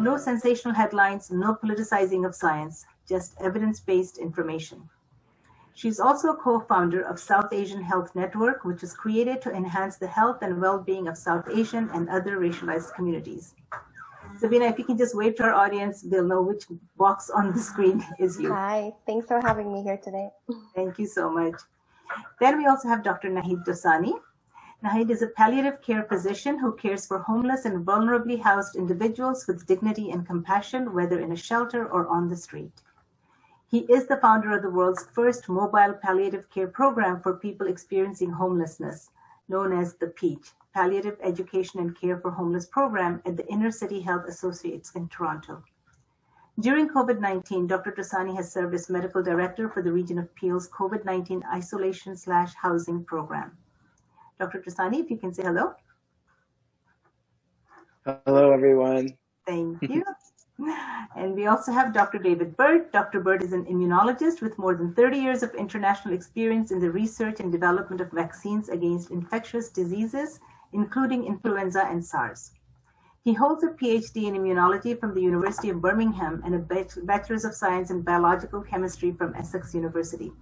No sensational headlines, no politicizing of science, just evidence-based information. She's also a co-founder of South Asian Health Network, which was created to enhance the health and well-being of South Asian and other racialized communities. Sabina, if you can just wave to our audience, they'll know which box on the screen is you. Hi, thanks for having me here today. Thank you so much. Then we also have Dr. Naheed Dosani. Naheed is a palliative care physician who cares for homeless and vulnerably housed individuals with dignity and compassion, whether in a shelter or on the street. He is the founder of the world's first mobile palliative care program for people experiencing homelessness, known as the PEACH, Palliative Education and Care for Homeless program at the Inner City Health Associates in Toronto. During COVID-19, Dr. Dosani has served as medical director for the region of Peel's COVID-19 isolation/housing program. Dr. Dosani, if you can say hello. Hello, everyone. Thank you. And we also have Dr. David Burt. Dr. Burt is an immunologist with more than 30 years of international experience in the research and development of vaccines against infectious diseases, including influenza and SARS. He holds a PhD in immunology from the University of Birmingham and a Bachelor's of Science in Biological Chemistry from Essex University.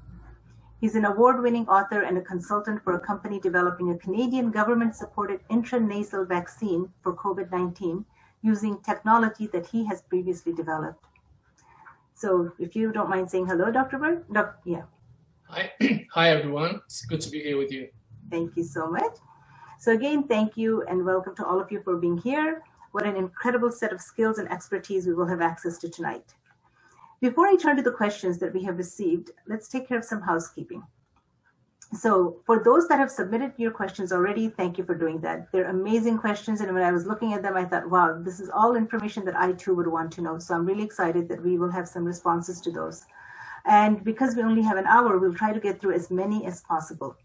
He's an award-winning author and a consultant for a company developing a Canadian government-supported intranasal vaccine for COVID-19 using technology that he has previously developed. So if you don't mind saying hello, Dr. Burt. Yeah. Hi. Hi, everyone. It's good to be here with you. Thank you so much. So again, thank you and welcome to all of you for being here. What an incredible set of skills and expertise we will have access to tonight. Before I turn to the questions that we have received, let's take care of some housekeeping. So for those that have submitted your questions already, thank you for doing that. They're amazing questions. And when I was looking at them, I thought, wow, this is all information that I too would want to know. So I'm really excited that we will have some responses to those. And because we only have an hour, we'll try to get through as many as possible.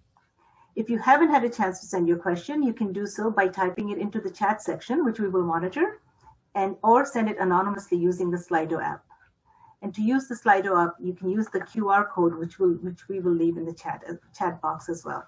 If you haven't had a chance to send your question, you can do so by typing it into the chat section, which we will monitor, or send it anonymously using the Slido app. And to use the Slido app, you can use the QR code, which we will leave in the chat box as well.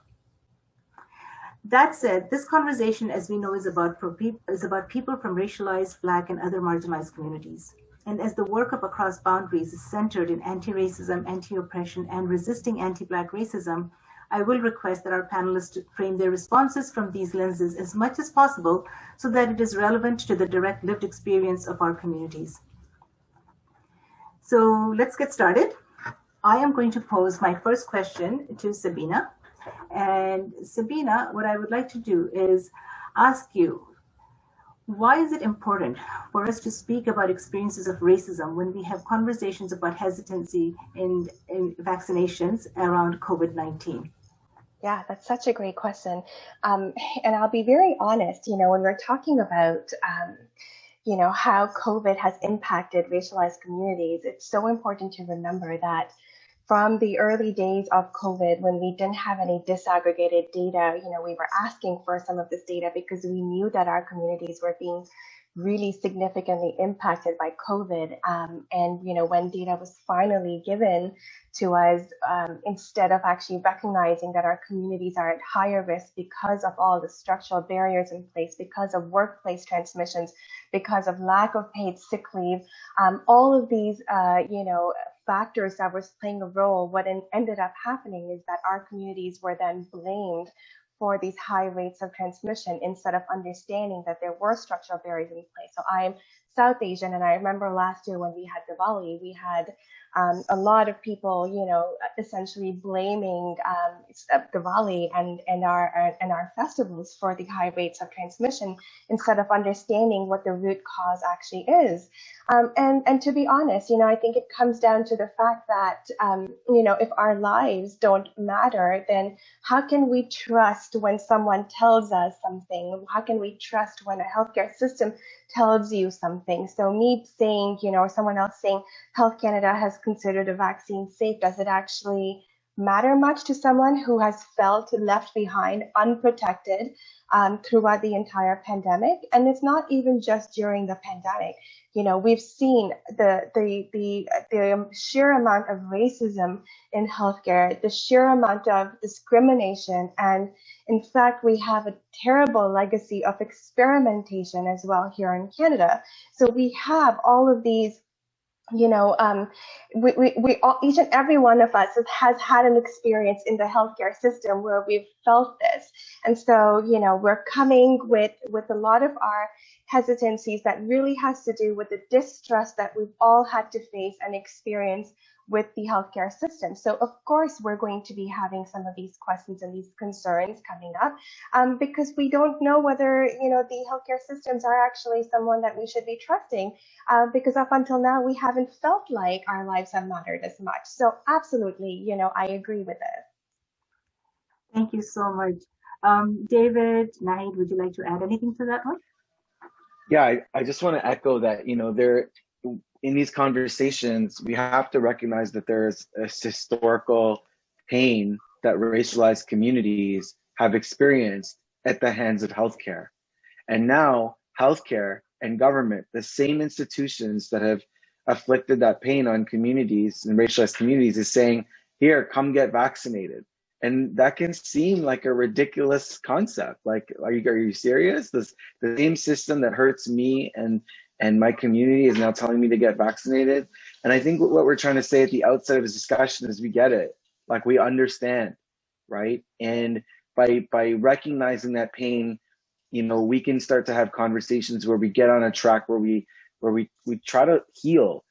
That said, this conversation, as we know, is about people from racialized, Black, and other marginalized communities. And as the work of Across Boundaries is centered in anti-racism, anti-oppression, and resisting anti-Black racism, I will request that our panelists frame their responses from these lenses as much as possible so that it is relevant to the direct lived experience of our communities. So let's get started. I am going to pose my first question to Sabina. And Sabina, what I would like to do is ask you, why is it important for us to speak about experiences of racism when we have conversations about hesitancy in vaccinations around COVID-19? Yeah, that's such a great question. And I'll be very honest, when we're talking about how COVID has impacted racialized communities, it's so important to remember that from the early days of COVID, when we didn't have any disaggregated data, we were asking for some of this data because we knew that our communities were being really significantly impacted by COVID. And when data was finally given to us, instead of actually recognizing that our communities are at higher risk because of all the structural barriers in place, because of workplace transmissions, because of lack of paid sick leave, all of these, factors that was playing a role, what ended up happening is that our communities were then blamed for these high rates of transmission instead of understanding that there were structural barriers in place. So I'm South Asian, and I remember last year when we had Diwali, we had a lot of people, essentially blaming Diwali and our festivals for the high rates of transmission instead of understanding what the root cause actually is. And to be honest, I think it comes down to the fact that, if our lives don't matter, then how can we trust when someone tells us something? How can we trust when a healthcare system tells you something? So me saying, or someone else saying, Health Canada has considered a vaccine safe, does it actually matter much to someone who has felt left behind, unprotected throughout the entire pandemic. And it's not even just during the pandemic. You know, we've seen the sheer amount of racism in healthcare, the sheer amount of discrimination, and in fact, we have a terrible legacy of experimentation as well here in Canada. So we have all of these, you know, we all, each and every one of us has had an experience in the healthcare system where we've felt this. And so, you know, we're coming with a lot of our hesitancies that really has to do with the distrust that we've all had to face and experience with the healthcare system. So of course, we're going to be having some of these questions and these concerns coming up because we don't know whether, you know, the healthcare systems are actually someone that we should be trusting because up until now, we haven't felt like our lives have mattered as much. So absolutely, you know, I agree with it. Thank you so much. David, Naheed, would you like to add anything to that one? Yeah, I just want to echo that, you know, in these conversations, we have to recognize that there is a historical pain that racialized communities have experienced at the hands of healthcare. And now healthcare and government, the same institutions that have afflicted that pain on communities and racialized communities, is saying, here, come get vaccinated. And that can seem like a ridiculous concept. Like, are you serious? The same system that hurts me and my community is now telling me to get vaccinated. And I think what we're trying to say at the outset of this discussion is we get it. Like, we understand, right? And by recognizing that pain, you know, we can start to have conversations where we get on a track where we try to heal.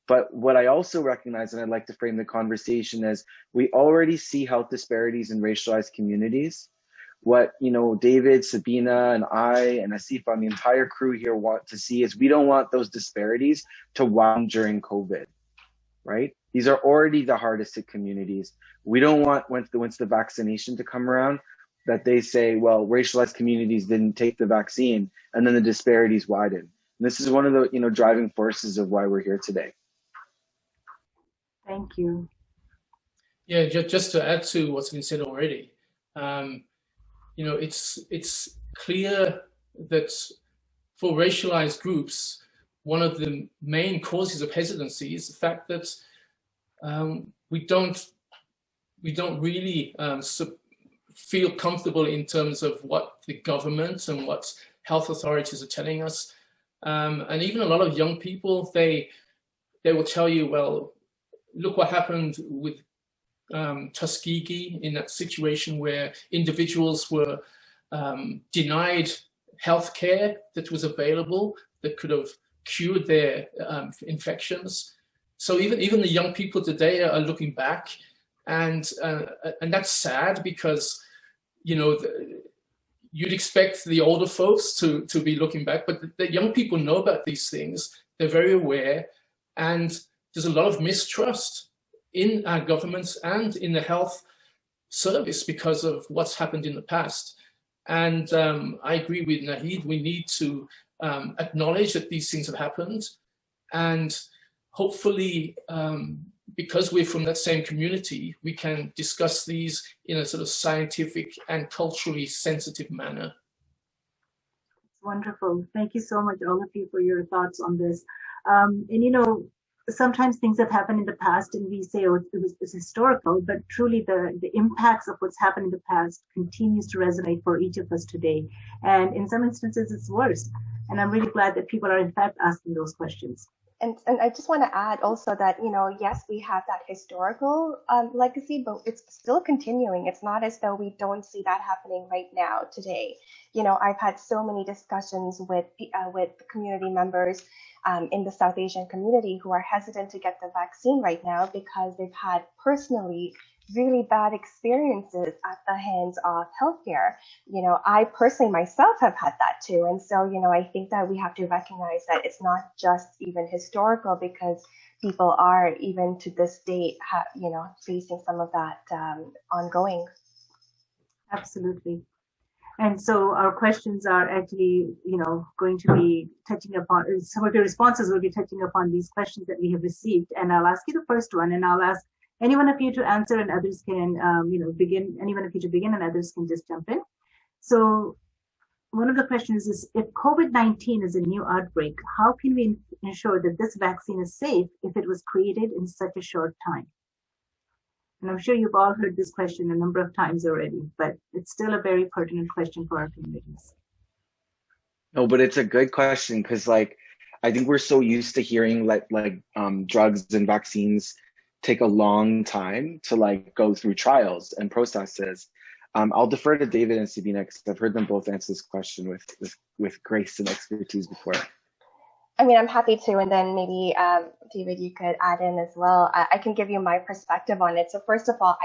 But what I also recognize, and I'd like to frame the conversation as, we already see health disparities in racialized communities. What, you know, David, Sabina, and I, and Aseefa, and the entire crew here want to see is, we don't want those disparities to widen during COVID, right? These are already the hardest hit communities. We don't want, once the vaccination to come around, that they say, well, racialized communities didn't take the vaccine, and then the disparities widen. And this is one of the, you know, driving forces of why we're here today. Thank you. Yeah, just to add to what's been said already, you know, it's clear that for racialized groups, one of the main causes of hesitancy is the fact that we don't really feel comfortable in terms of what the government and what health authorities are telling us, and even a lot of young people, they will tell you, well, look what happened with Tuskegee, in that situation where individuals were denied health care that was available, that could have cured their infections. So even the young people today are looking back, and that's sad, because, you know, you'd expect the older folks to be looking back, but the young people know about these things. They're very aware, and there's a lot of mistrust in our governments and in the health service because of what's happened in the past. And I agree with Naheed, we need to acknowledge that these things have happened, and hopefully, because we're from that same community, we can discuss these in a sort of scientific and culturally sensitive manner. It's wonderful. Thank you so much, all of you, for your thoughts on this. And you know, sometimes things have happened in the past and we say, oh, it's historical, but truly the impacts of what's happened in the past continues to resonate for each of us today. And in some instances, it's worse. And I'm really glad that people are in fact asking those questions. And I just want to add also that, you know, yes, we have that historical legacy, but it's still continuing. It's not as though we don't see that happening right now today. You know, I've had so many discussions with community members in the South Asian community who are hesitant to get the vaccine right now because they've had personally really bad experiences at the hands of healthcare. You know, I personally myself have had that too. And so, you know, I think that we have to recognize that it's not just even historical, because people are, even to this date, you know, facing some of that ongoing. Absolutely. And so our questions are actually, you know, going to be touching upon, some of your responses will be touching upon these questions that we have received. And I'll ask you the first one, and I'll ask Any one of you to answer and others can, begin, any one of you to begin and others can just jump in. So one of the questions is, if COVID-19 is a new outbreak, how can we ensure that this vaccine is safe if it was created in such a short time? And I'm sure you've all heard this question a number of times already, but it's still a very pertinent question for our communities. No, but it's a good question because, like, I think we're so used to hearing drugs and vaccines take a long time to like go through trials and processes. I'll defer to David and Sabina because I've heard them both answer this question with grace and expertise before. I mean, I'm happy to, and then maybe David, you could add in as well. I can give you my perspective on it. So first of all,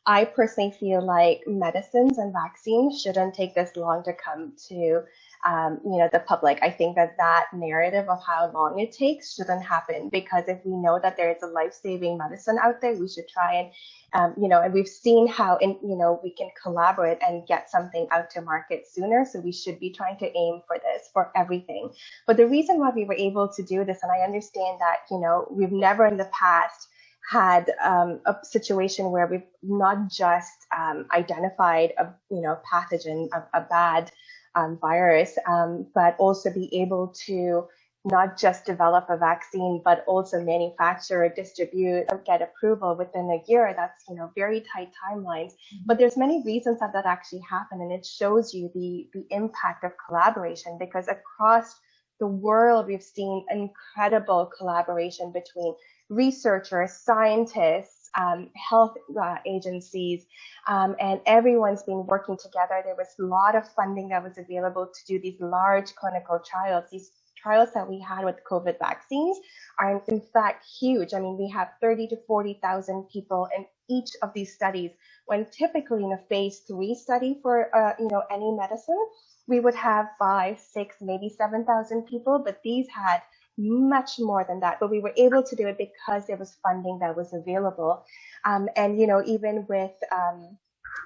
I personally feel like medicines and vaccines shouldn't take this long to come to the public. I think that narrative of how long it takes shouldn't happen, because if we know that there is a life-saving medicine out there, we should try and and we've seen how we can collaborate and get something out to market sooner. So we should be trying to aim for this for everything. But the reason why we were able to do this, and I understand that we've never in the past had a situation where we've not just identified a pathogen, a bad virus, but also be able to not just develop a vaccine, but also manufacture, distribute, or get approval within a year. That's very tight timelines. But there's many reasons that actually happen, and it shows you the impact of collaboration, because across the world we've seen incredible collaboration between researchers, scientists, health agencies, and everyone's been working together. There was a lot of funding that was available to do these large clinical trials. These trials that we had with COVID vaccines are in fact huge. I mean, we have 30 to 40,000 people in each of these studies, when typically in a phase 3 study for any medicine, we would have 5, 6, maybe 7,000 people, but these had much more than that. But we were able to do it because there was funding that was available. And even with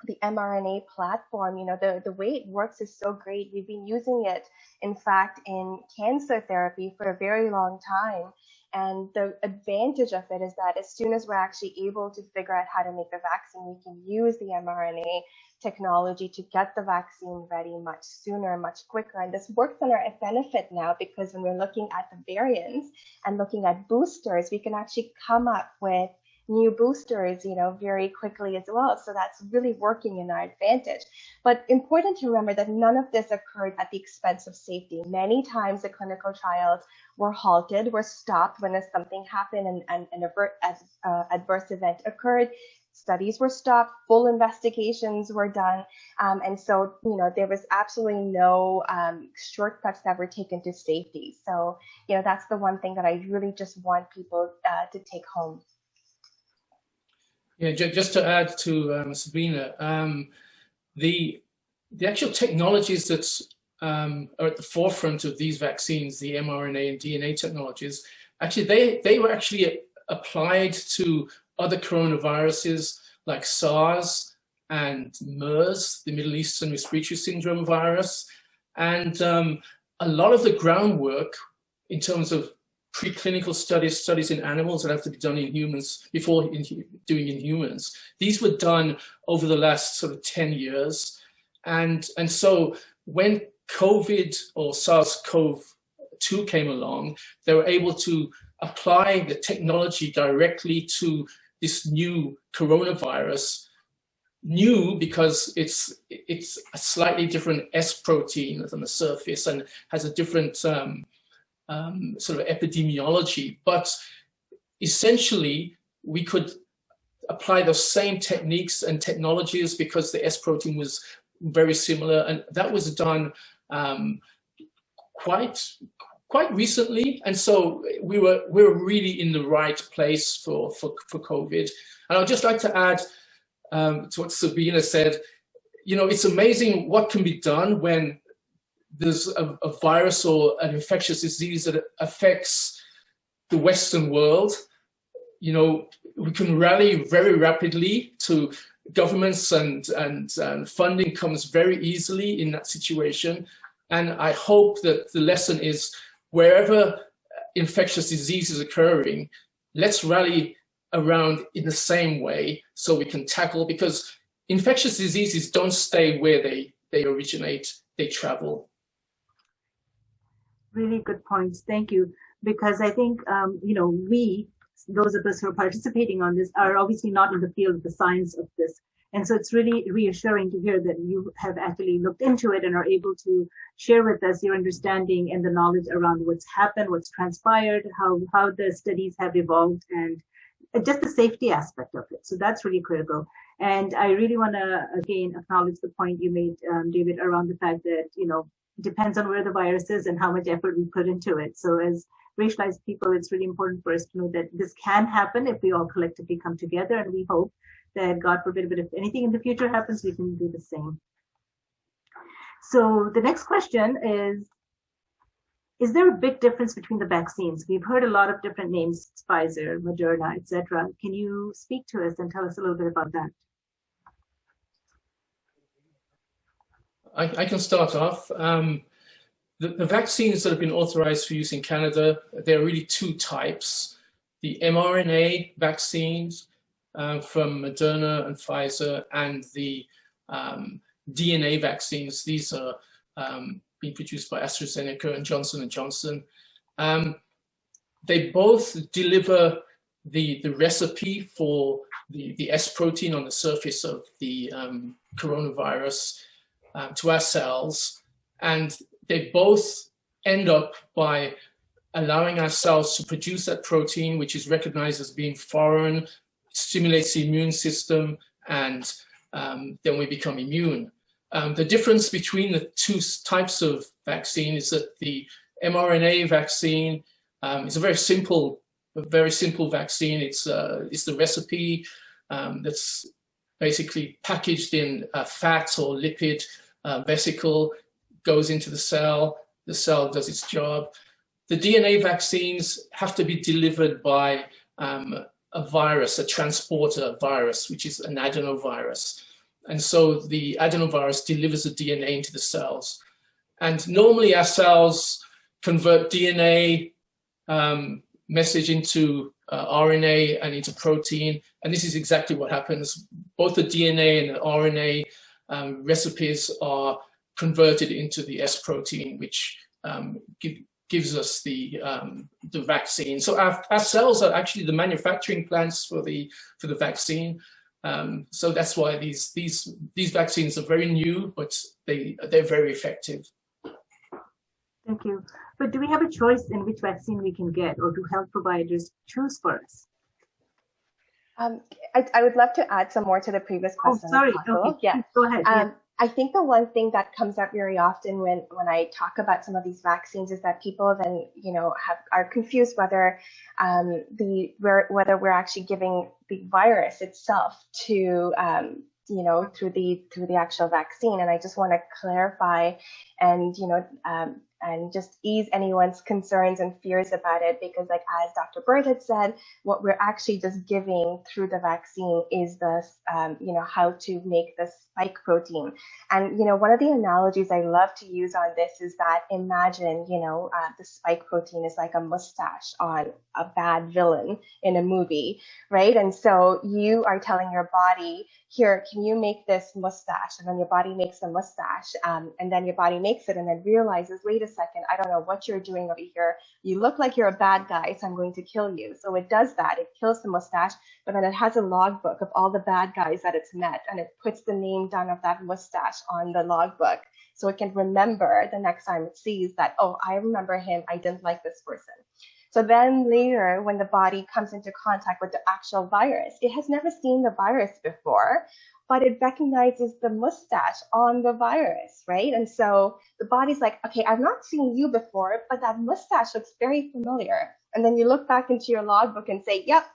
the mRNA platform, the way it works is so great. We've been using it, in fact, in cancer therapy for a very long time. And the advantage of it is that as soon as we're actually able to figure out how to make the vaccine, we can use the mRNA technology to get the vaccine ready much sooner, much quicker. And this works in our benefit now, because when we're looking at the variants and looking at boosters, we can actually come up with new boosters, very quickly as well. So that's really working in our advantage. But important to remember that none of this occurred at the expense of safety. Many times the clinical trials were halted, were stopped when something happened and an adverse event occurred. Studies were stopped, full investigations were done. And so, there was absolutely no shortcuts that were taken to safety. So, that's the one thing that I really just want people to take home. Yeah, just to add to Sabina, the actual technologies that are at the forefront of these vaccines, the mRNA and DNA technologies, actually they were actually applied to other coronaviruses like SARS and MERS, the Middle Eastern Respiratory Syndrome virus. And a lot of the groundwork in terms of preclinical studies in animals that have to be done in humans before doing in humans, these were done over the last sort of 10 years. And so when COVID or SARS-CoV-2 came along, they were able to apply the technology directly to this new coronavirus. New because it's a slightly different S protein on the surface and has a different sort of epidemiology, but essentially we could apply those same techniques and technologies because the S protein was very similar, and that was done quite recently. And so we were really in the right place for COVID. And I'd just like to add to what Sabina said. It's amazing what can be done when there's a virus or an infectious disease that affects the Western world. We can rally very rapidly to governments, and funding comes very easily in that situation. And I hope that the lesson is, wherever infectious disease is occurring, let's rally around in the same way so we can tackle, because infectious diseases don't stay where they originate, they travel. Really good points. Thank you. Because I think, those of us who are participating on this are obviously not in the field of the science of this. And so it's really reassuring to hear that you have actually looked into it and are able to share with us your understanding and the knowledge around what's happened, what's transpired, how the studies have evolved, and just the safety aspect of it. So that's really critical. And I really want to, again, acknowledge the point you made, David, around the fact that, it depends on where the virus is and how much effort we put into it. So as racialized people, it's really important for us to know that this can happen if we all collectively come together, and we hope that, God forbid, but if anything in the future happens, we can do the same. So the next question is there a big difference between the vaccines? We've heard a lot of different names, Pfizer, Moderna, etc. Can you speak to us and tell us a little bit about that? I can start off. The vaccines that have been authorized for use in Canada, there are really two types. The mRNA vaccines from Moderna and Pfizer, and the DNA vaccines. These are being produced by AstraZeneca and Johnson & Johnson. They both deliver the recipe for the S protein on the surface of the coronavirus to our cells, and they both end up by allowing our cells to produce that protein, which is recognized as being foreign, stimulates the immune system, and then we become immune. The difference between the two types of vaccine is that the mRNA vaccine is a very simple vaccine. It's the recipe that's basically packaged in a fat or lipid vesicle, goes into the cell does its job. The DNA vaccines have to be delivered by a virus, a transporter virus, which is an adenovirus. And so the adenovirus delivers the DNA into the cells. And normally our cells convert DNA message into RNA and into protein. And this is exactly what happens. Both the DNA and the RNA recipes are converted into the S protein, which gives us the vaccine. So our cells are actually the manufacturing plants for the vaccine. So that's why these vaccines are very new, but they're very effective. Thank you. But do we have a choice in which vaccine we can get, or do health providers choose for us? I would love to add some more to the previous question. Oh, sorry. Okay. Yeah. Go ahead. I think the one thing that comes up very often when I talk about some of these vaccines is that people then, are confused whether whether we're actually giving the virus itself to through the actual vaccine. And I just want to clarify and just ease anyone's concerns and fears about it, because like as Dr. Burt had said, what we're actually just giving through the vaccine is the, how to make the spike protein. And, one of the analogies I love to use on this is that imagine, the spike protein is like a mustache on a bad villain in a movie, right? And so you are telling your body, here, can you make this mustache? And then your body makes the mustache, and then your body makes it and then realizes, wait a second, I don't know what you're doing over here. You look like you're a bad guy, so I'm going to kill you. So it does that. It kills the mustache, but then it has a logbook of all the bad guys that it's met, and it puts the name down of that mustache on the logbook, so it can remember the next time it sees that, oh, I remember him. I didn't like this person. So then later, when the body comes into contact with the actual virus, it has never seen the virus before, but it recognizes the mustache on the virus, right? And so the body's like, okay, I've not seen you before, but that mustache looks very familiar. And then you look back into your logbook and say, yep,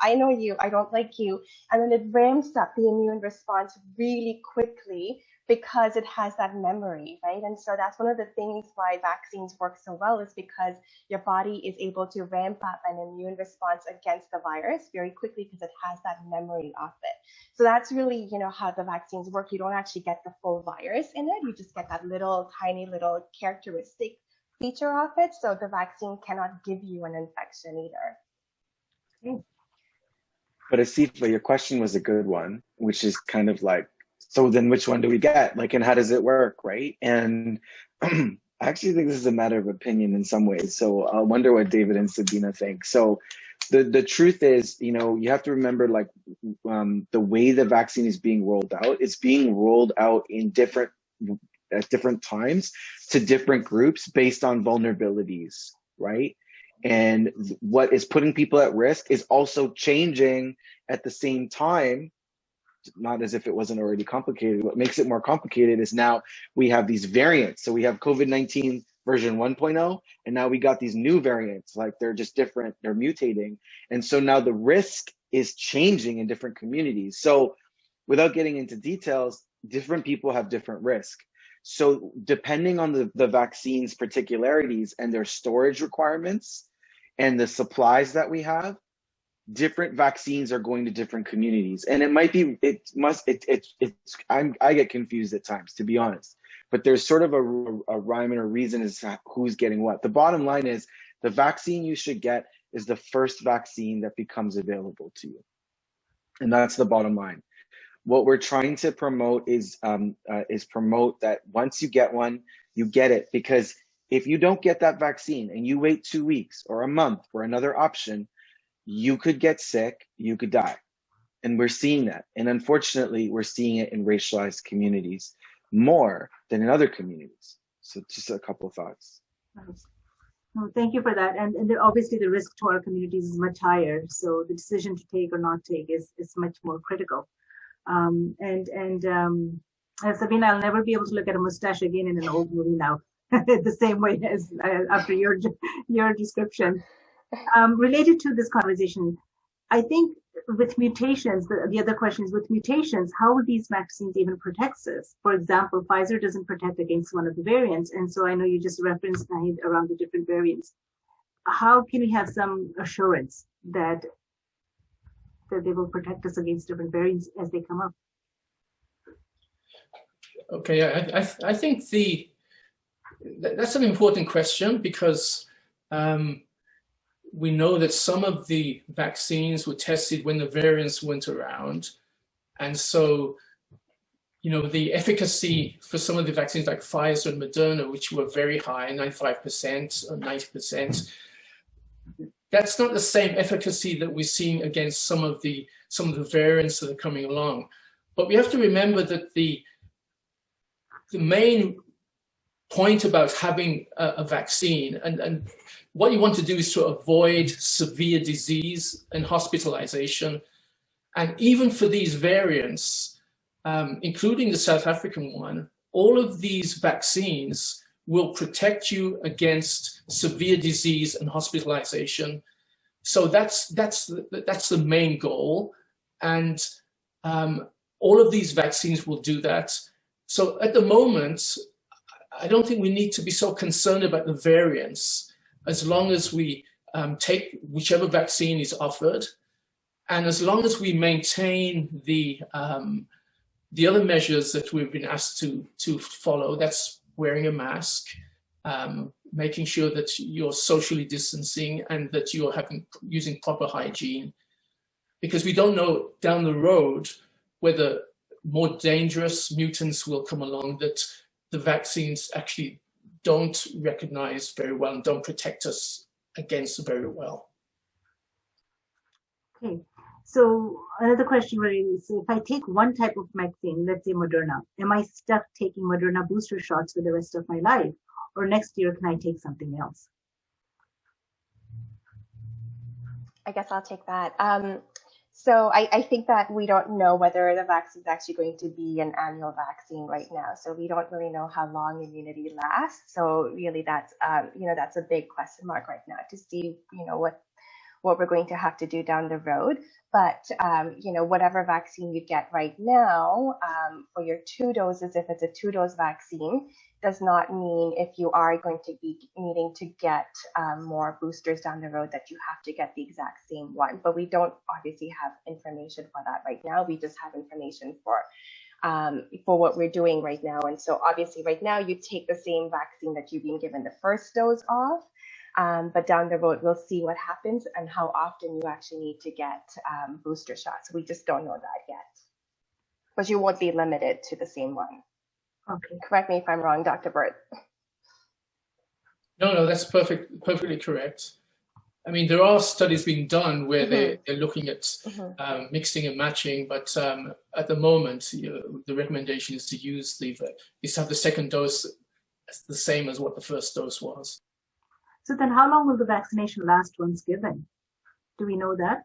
I know you, I don't like you. And then it ramps up the immune response really quickly because it has that memory, right? And so that's one of the things why vaccines work so well, is because your body is able to ramp up an immune response against the virus very quickly because it has that memory of it. So that's really, how the vaccines work. You don't actually get the full virus in it. You just get that little tiny little characteristic feature of it. So the vaccine cannot give you an infection either. Okay. But Aseefa, your question was a good one, which is kind of like, so then which one do we get? Like, and how does it work, right? And I actually think this is a matter of opinion in some ways. So I wonder what David and Sabina think. So the truth is, you know, you have to remember, like, the way the vaccine is being rolled out, it's being rolled out in at different times to different groups based on vulnerabilities, right? And what is putting people at risk is also changing at the same time, not as if it wasn't already complicated. What makes it more complicated is now we have these variants. So we have COVID-19 version 1.0, and now we got these new variants, like they're just different, they're mutating. And so now the risk is changing in different communities. So without getting into details, different people have different risk. So depending on the vaccine's particularities and their storage requirements and the supplies that we have, different vaccines are going to different communities. And it might be, I get confused at times, to be honest, but there's sort of a rhyme and a reason as to who's getting what. The bottom line is the vaccine you should get is the first vaccine that becomes available to you. And that's the bottom line. What we're trying to promote is promote that once you get one, you get it. Because if you don't get that vaccine and you wait 2 weeks or a month for another option, you could get sick, you could die. And we're seeing that. And unfortunately, we're seeing it in racialized communities more than in other communities. So just a couple of thoughts. Well, thank you for that. And obviously the risk to our communities is much higher. So the decision to take or not take is much more critical. Sabina, I'll never be able to look at a mustache again in an old movie now, the same way as after your description. Related to this conversation, I think with mutations, the other question is, with mutations, how would these vaccines even protect us? For example, Pfizer doesn't protect against one of the variants. And so I know you just referenced, Naheed, around the different variants. How can we have some assurance that they will protect us against different variants as they come up? Okay, I think that's an important question, because we know that some of the vaccines were tested when the variants weren't around. And so, you know, the efficacy for some of the vaccines like Pfizer and Moderna, which were very high, 95% or 90%, that's not the same efficacy that we're seeing against some of the variants that are coming along. But we have to remember that the main point about having a vaccine, and what you want to do is to avoid severe disease and hospitalization. And even for these variants, including the South African one, all of these vaccines will protect you against severe disease and hospitalization. So that's the main goal. And all of these vaccines will do that. So at the moment, I don't think we need to be so concerned about the variants, as long as we take whichever vaccine is offered, and as long as we maintain the other measures that we've been asked to follow. That's wearing a mask, making sure that you're socially distancing, and that you're using proper hygiene, because we don't know down the road whether more dangerous mutants will come along that the vaccines actually don't recognize very well and don't protect us against very well. Okay, so another question really is, so if I take one type of vaccine, let's say Moderna, am I stuck taking Moderna booster shots for the rest of my life? Or next year, can I take something else? I guess I'll take that. So I think that we don't know whether the vaccine is actually going to be an annual vaccine right now. So we don't really know how long immunity lasts. So really that's, that's a big question mark right now to see, what we're going to have to do down the road. But, whatever vaccine you get right now for your 2 doses, if it's a 2-dose vaccine, does not mean if you are going to be needing to get more boosters down the road that you have to get the exact same one. But we don't obviously have information for that right now. We just have information for what we're doing right now. And so obviously right now you take the same vaccine that you've been given the first dose of. But down the road, we'll see what happens and how often you actually need to get booster shots. We just don't know that yet. But you won't be limited to the same one. Okay. Correct me if I'm wrong, Dr. Burt. No, that's perfectly correct. I mean, there are studies being done where they're looking at mixing and matching, but at the moment, the recommendation is to have the second dose the same as what the first dose was. So then how long will the vaccination last once given? Do we know that?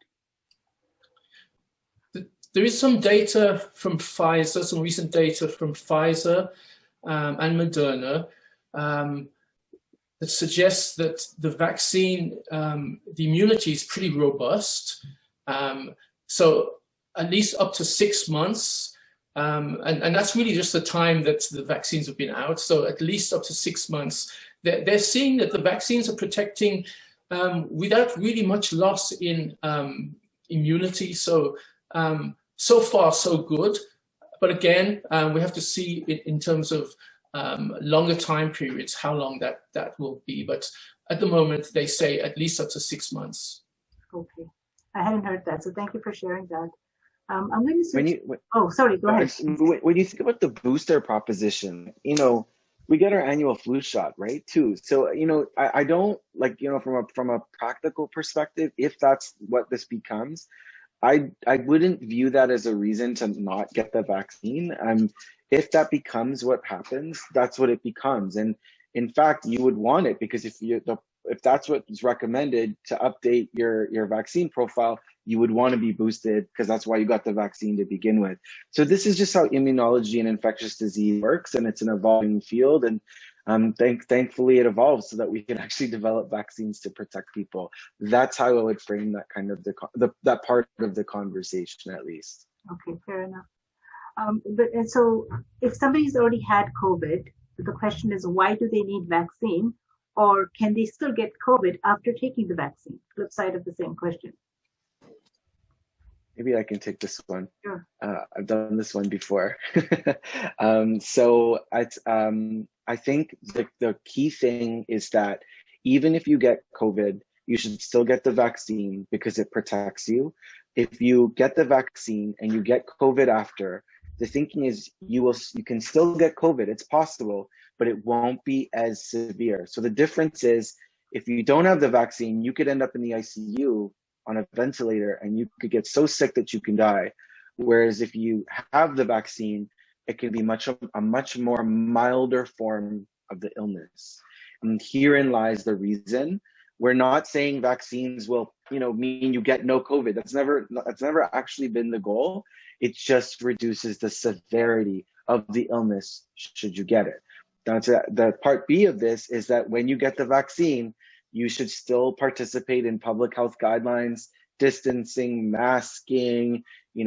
There is some data from Pfizer, some recent data from Pfizer and Moderna that suggests that the vaccine, the immunity is pretty robust. So at least up to 6 months. And that's really just the time that the vaccines have been out. So at least up to 6 months. They're seeing that the vaccines are protecting without really much loss in immunity. So, so far, so good. But again, we have to see it in terms of longer time periods, how long that will be. But at the moment, they say at least up to 6 months. Okay. I hadn't heard that. So thank you for sharing that. I'm going to switch. Oh, sorry, go ahead. When you think about the booster proposition, we get our annual flu shot, right, too. So, I don't, like, from a practical perspective, if that's what this becomes, I wouldn't view that as a reason to not get the vaccine. If that becomes what happens, that's what it becomes. And in fact, you would want it, because if that's what's recommended to update your vaccine profile, you would want to be boosted, because that's why you got the vaccine to begin with. So this is just how immunology and infectious disease works, and it's an evolving field. And thankfully it evolves so that we can actually develop vaccines to protect people. That's how I would frame that kind of that part of the conversation, at least. Okay, fair enough. But so if somebody's already had COVID, the question is, why do they need vaccine? Or can they still get COVID after taking the vaccine? Flip side of the same question. Maybe I can take this one. Sure. I've done this one before. So I think the key thing is that even if you get COVID, you should still get the vaccine, because it protects you. If you get the vaccine and you get COVID after, the thinking is you can still get COVID. It's possible, but it won't be as severe. So the difference is, if you don't have the vaccine, you could end up in the ICU on a ventilator, and you could get so sick that you can die. Whereas if you have the vaccine, it can be a much more milder form of the illness. And herein lies the reason. We're not saying vaccines will, mean you get no COVID. That's never actually been the goal. It just reduces the severity of the illness should you get it. That's the part B of this, is that when you get the vaccine, you should still participate in public health guidelines, distancing, masking,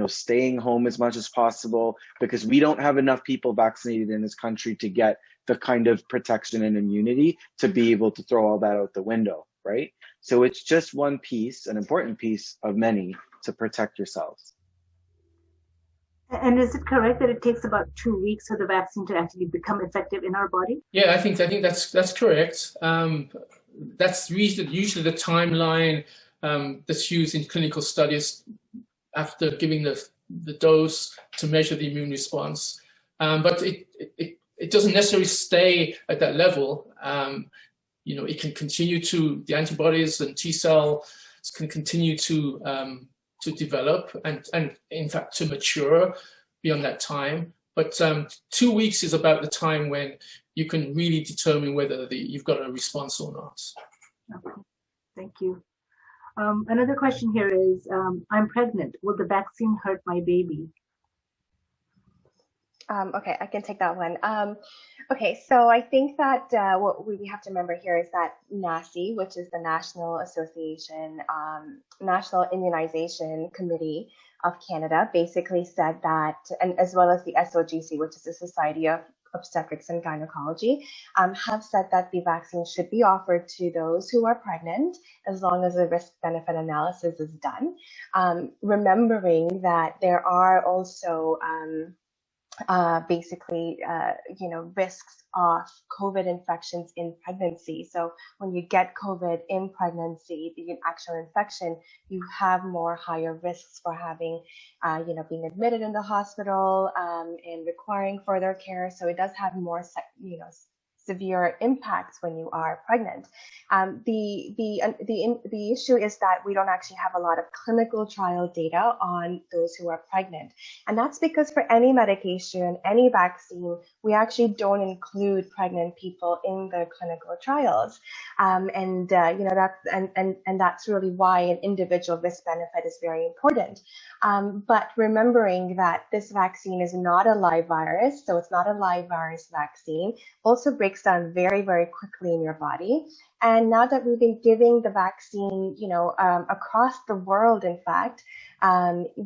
staying home as much as possible, because we don't have enough people vaccinated in this country to get the kind of protection and immunity to be able to throw all that out the window, right? So it's just one piece, an important piece of many, to protect yourselves. And is it correct that it takes about 2 weeks for the vaccine to actually become effective in our body? Yeah, I think that's correct. That's usually the timeline that's used in clinical studies after giving the dose to measure the immune response. But it doesn't necessarily stay at that level. It can continue the antibodies and T cells can continue to develop and in fact to mature beyond that time. But 2 weeks is about the time when you can really determine whether you've got a response or not. Okay, thank you. Another question here is, I'm pregnant. Will the vaccine hurt my baby? Okay, I can take that one. Okay, so I think that what we have to remember here is that NACI, which is the National Immunization Committee of Canada, basically said that, and as well as the SOGC, which is the Society of Obstetrics and Gynecology, have said that the vaccine should be offered to those who are pregnant as long as the risk-benefit analysis is done. Remembering that there are also risks of COVID infections in pregnancy. So when you get COVID in pregnancy, the actual infection, you have more higher risks for having, being admitted in the hospital and requiring further care. So it does have more, severe impacts when you are pregnant. The issue is that we don't actually have a lot of clinical trial data on those who are pregnant. And that's because for any medication, any vaccine, we actually don't include pregnant people in the clinical trials. That's really why an individual risk benefit is very important. But remembering that this vaccine is not a live virus, so it's not a live virus vaccine, also breaks down very, very quickly in your body. And now that we've been giving the vaccine, across the world, in fact,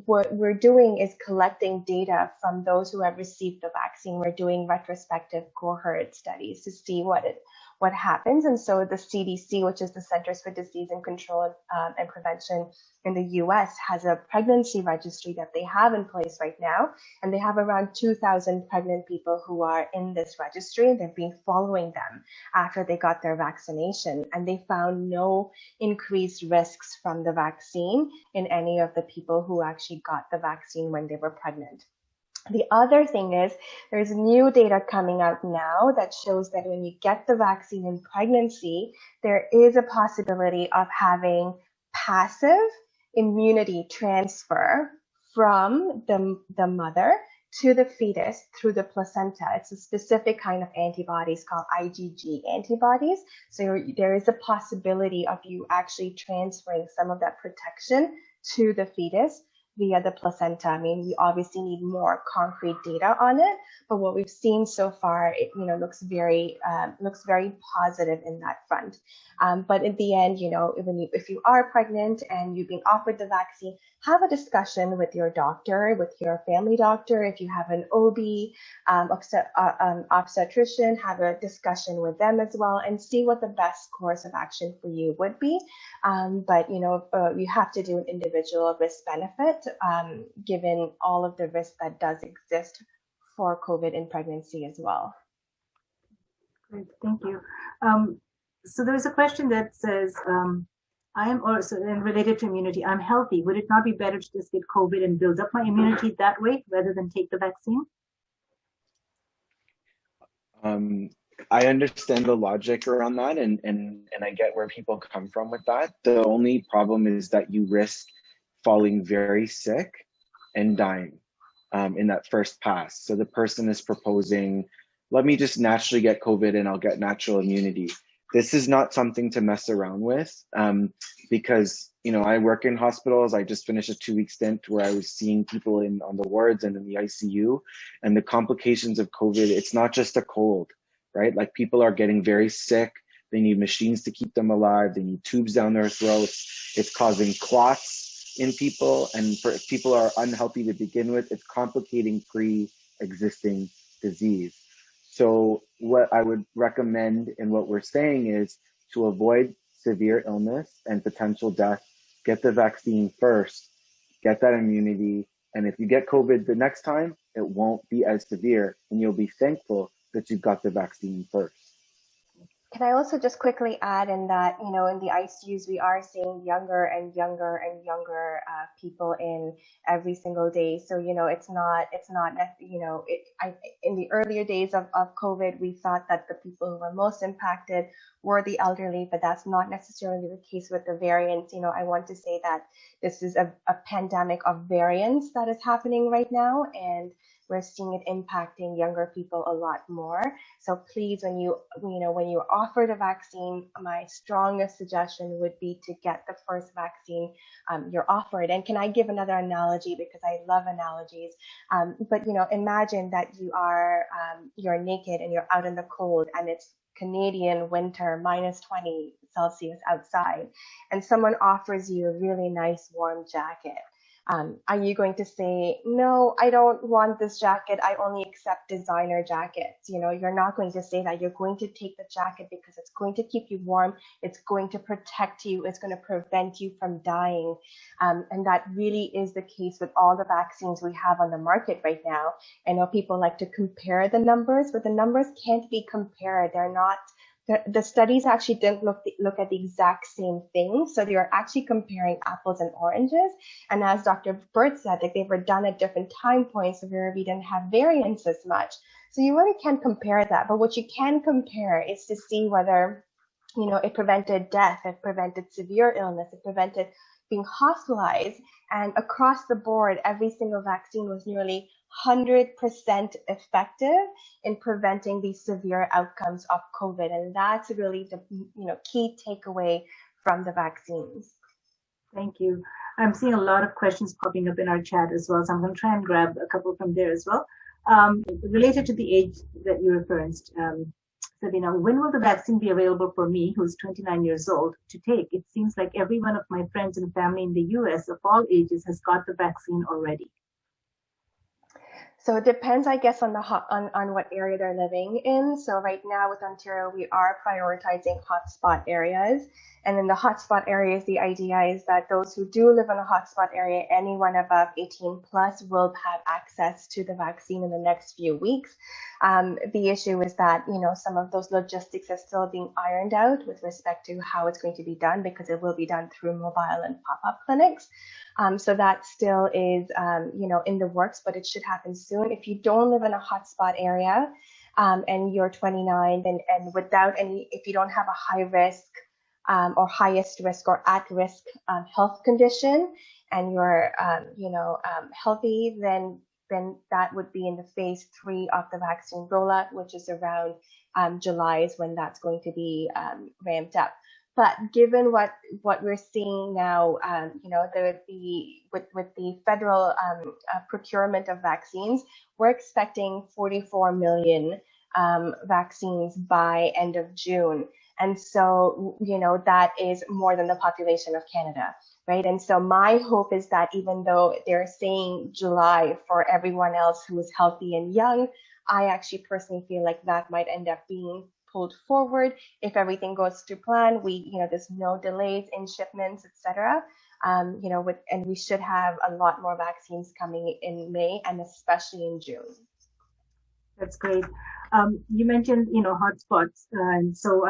what we're doing is collecting data from those who have received the vaccine. We're doing retrospective cohort studies to see what happens. And so the CDC, which is the Centers for Disease and Control and Prevention in the US, has a pregnancy registry that they have in place right now. And they have around 2,000 pregnant people who are in this registry. They've been following them after they got their vaccination. And they found no increased risks from the vaccine in any of the people who actually got the vaccine when they were pregnant. The other thing is there's new data coming out now that shows that when you get the vaccine in pregnancy, there is a possibility of having passive immunity transfer from the mother to the fetus through the placenta. It's a specific kind of antibodies called IgG antibodies. So there is a possibility of you actually transferring some of that protection to the fetus via the placenta. I mean, we obviously need more concrete data on it, but what we've seen so far, it looks very positive in that front. But in the end, if you are pregnant and you've been offered the vaccine, have a discussion with your doctor, with your family doctor. If you have an OB, obstetrician, have a discussion with them as well, and see what the best course of action for you would be. But you have to do an individual risk benefit, given all of the risk that does exist for COVID in pregnancy as well. Great, thank you. So there's a question that says, I am also related to immunity. I'm healthy. Would it not be better to just get COVID and build up my immunity that way rather than take the vaccine? I understand the logic around that, and I get where people come from with that. The only problem is that you risk falling very sick and dying in that first pass. So the person is proposing, let me just naturally get COVID and I'll get natural immunity. This is not something to mess around with because, I work in hospitals. I just finished a 2-week stint where I was seeing people on the wards and in the ICU, and the complications of COVID, it's not just a cold, right? Like, people are getting very sick. They need machines to keep them alive. They need tubes down their throats. It's causing clots in people. And if people are unhealthy to begin with, it's complicating pre-existing disease. So what I would recommend and what we're saying is to avoid severe illness and potential death, get the vaccine first, get that immunity. And if you get COVID the next time, it won't be as severe, and you'll be thankful that you got the vaccine first. Can I also just quickly add in that, in the ICUs, we are seeing younger and younger and younger people in every single day. So, in the earlier days of COVID, we thought that the people who were most impacted were the elderly, but that's not necessarily the case with the variants. I want to say that this is a pandemic of variants that is happening right now, and we're seeing it impacting younger people a lot more. So please, when you're offered a vaccine, my strongest suggestion would be to get the first vaccine you're offered. And can I give another analogy, because I love analogies? But imagine that you're naked and you're out in the cold, and it's Canadian winter, -20 Celsius outside, and someone offers you a really nice warm jacket. Are you going to say, no, I don't want this jacket, I only accept designer jackets? You know, you're not going to say that. You're going to take the jacket because it's going to keep you warm, it's going to protect you, it's going to prevent you from dying. And that really is the case with all the vaccines we have on the market right now. I know people like to compare the numbers, but the numbers can't be compared. They're not. The studies actually didn't look at the exact same thing. So they were actually comparing apples and oranges. And as Dr. Burt said, like, they were done at different time points where we didn't have variance as much. So you really can't compare that. But what you can compare is to see whether, you know, it prevented death, it prevented severe illness, it prevented being hospitalized. And across the board, every single vaccine was nearly 100% effective in preventing these severe outcomes of COVID. And that's really the, you know, key takeaway from the vaccines. Thank you. I'm seeing a lot of questions popping up in our chat as well, so I'm going to try and grab a couple from there as well. Related to the age that you referenced, Sabina, when will the vaccine be available for me, who's 29 years old, to take? It seems like every one of my friends and family in the US of all ages has got the vaccine already. So it depends, I guess, on what area they're living in. So right now with Ontario, we are prioritizing hotspot areas. And in the hotspot areas, the idea is that those who do live in a hotspot area, anyone above 18 plus, will have access to the vaccine in the next few weeks. The issue is that, you know, some of those logistics are still being ironed out with respect to how it's going to be done, because it will be done through mobile and pop-up clinics. So that still is, you know, in the works, but it should happen soon. If you don't live in a hotspot area and you're 29, then, and without any, if you don't have a high risk or highest risk or at risk health condition, and you're, you know, healthy, then that would be in the phase 3 of the vaccine rollout, which is around July is when that's going to be ramped up. But given what we're seeing now, you know, with the federal procurement of vaccines, we're expecting 44 million vaccines by end of June. And so, you know, that is more than the population of Canada, right? And so my hope is that even though they're saying July for everyone else who is healthy and young, I actually personally feel like that might end up being pulled forward if everything goes to plan. You know, there's no delays in shipments, etc. You know, and we should have a lot more vaccines coming in May and especially in June. That's great. You mentioned, you know, hotspots, and so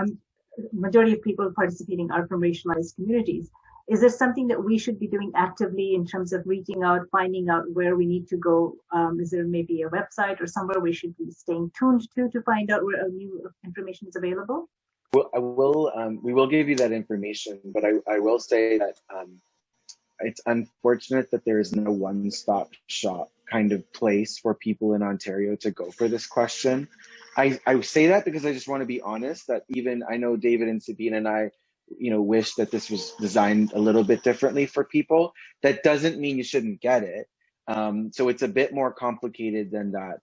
majority of people participating are from racialized communities. Is there something that we should be doing actively in terms of reaching out, finding out where we need to go? Is there maybe a website or somewhere we should be staying tuned to find out where new information is available? Well, we will give you that information, but I will say that it's unfortunate that there is no one-stop shop kind of place for people in Ontario to go for this question. I say that because I just want to be honest that even I know David and Sabina and I, you know, wish that this was designed a little bit differently for people. That doesn't mean you shouldn't get it. So it's a bit more complicated than that.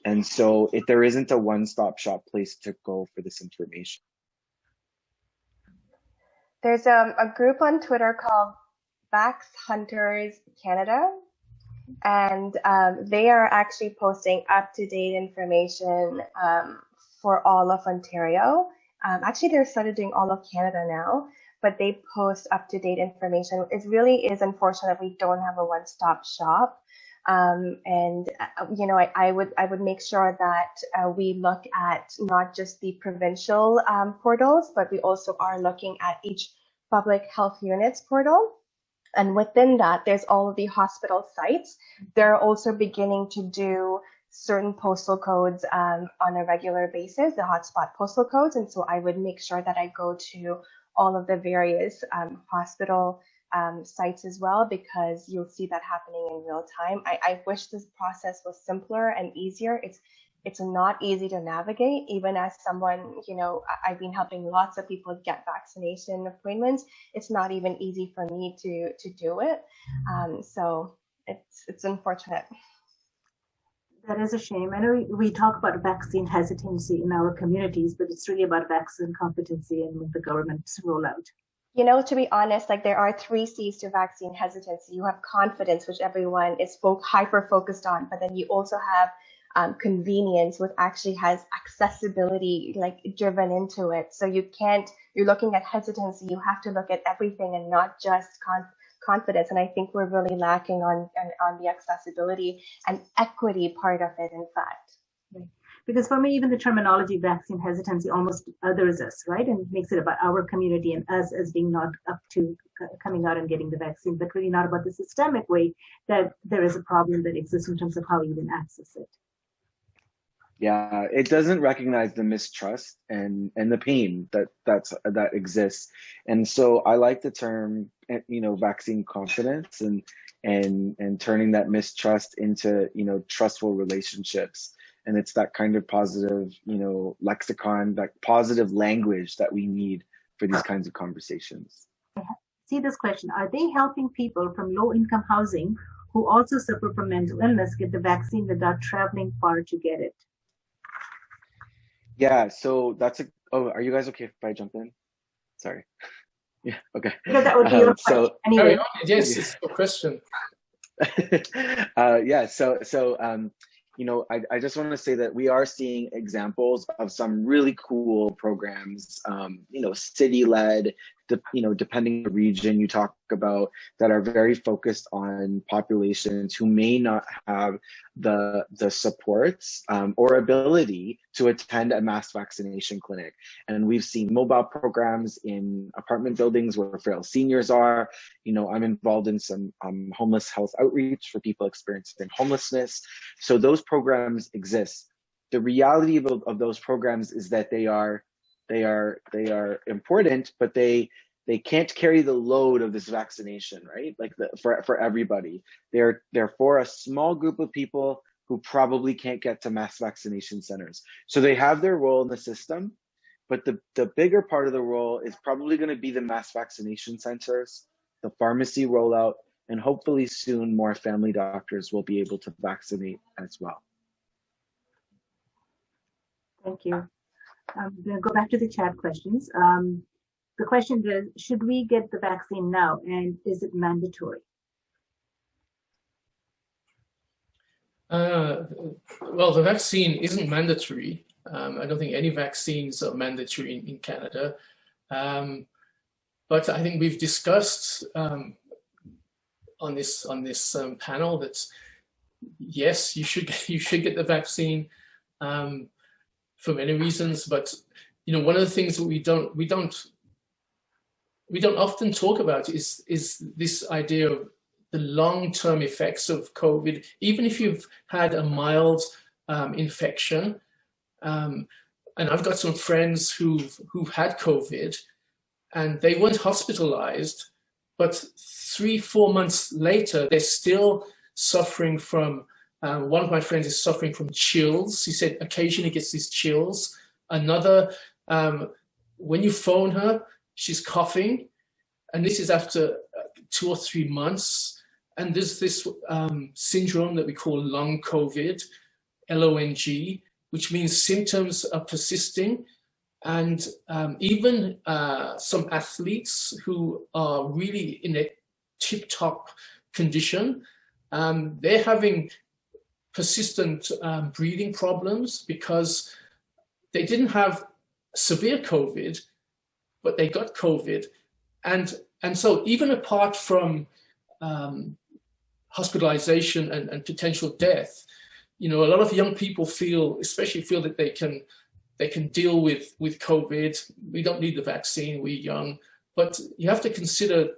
And so if there isn't a one-stop shop place to go for this information. There's a group on Twitter called Vax Hunters Canada, and they are actually posting up-to-date information for all of Ontario. Actually, they're started doing all of Canada now, but they post up-to-date information. It really is unfortunate we don't have a one-stop shop. And you know, I would make sure that we look at not just the provincial portals, but we also are looking at each public health unit's portal. And within that, there's all of the hospital sites. They're also beginning to do certain postal codes on a regular basis, the hotspot postal codes. And so I would make sure that I go to all of the various hospital sites as well, because you'll see that happening in real time. I wish this process was simpler and easier. It's not easy to navigate, even as someone, you know, I've been helping lots of people get vaccination appointments. It's not even easy for me to do it. So it's unfortunate. That is a shame. I know we talk about vaccine hesitancy in our communities, but it's really about vaccine competency and with the government's rollout. You know, to be honest, like there are 3 C's to vaccine hesitancy. You have confidence, which everyone is hyper focused on, but then you also have convenience, which actually has accessibility like driven into it. So you're looking at hesitancy, you have to look at everything and not just confidence. And I think we're really lacking on the accessibility and equity part of it, in fact. Right. Because for me, even the terminology vaccine hesitancy almost others us, right? And makes it about our community and us as being not up to coming out and getting the vaccine, but really not about the systemic way that there is a problem that exists in terms of how you even access it. Yeah, it doesn't recognize the mistrust and the pain that exists. And so I like the term, vaccine confidence and turning that mistrust into, trustful relationships. And it's that kind of positive, lexicon, that positive language that we need for these kinds of conversations. See this question: are they helping people from low-income housing who also suffer from mental illness get the vaccine without traveling far to get it? Yeah, so are you guys okay if I jump in? Sorry. Yeah, okay. No, that would be your question. Anyway. Yes, it's a question. Yeah, I just want to say that we are seeing examples of some really cool programs, city-led, depending on the region you talk about, that are very focused on populations who may not have the supports or ability to attend a mass vaccination clinic. And we've seen mobile programs in apartment buildings where frail seniors are. I'm involved in some homeless health outreach for people experiencing homelessness. So those programs exist. The reality of those programs is that they are important, but they can't carry the load of this vaccination, right? Like for everybody. They're for a small group of people who probably can't get to mass vaccination centers. So they have their role in the system, but the bigger part of the role is probably going to be the mass vaccination centers, the pharmacy rollout, and hopefully soon more family doctors will be able to vaccinate as well. Thank you. I'm going to go back to the chat questions. The question is, should we get the vaccine now, and is it mandatory? Well, the vaccine isn't mandatory. I don't think any vaccines are mandatory in Canada. But I think we've discussed on this panel that yes, you should get the vaccine for many reasons. But one of the things that we don't often talk about is this idea of the long-term effects of COVID. Even if you've had a mild infection, and I've got some friends who've had COVID, and they weren't hospitalized, but 3-4 months later, they're still suffering from, one of my friends is suffering from chills. He said occasionally gets these chills. Another, when you phone her, she's coughing, and this is after 2 or 3 months. And there's this syndrome that we call long COVID, LONG, which means symptoms are persisting. And even some athletes who are really in a tip-top condition, they're having persistent breathing problems because they didn't have severe COVID, but they got COVID. And so even apart from hospitalization and potential death, a lot of young people especially feel that they can deal with COVID. We don't need the vaccine, we're young, but you have to consider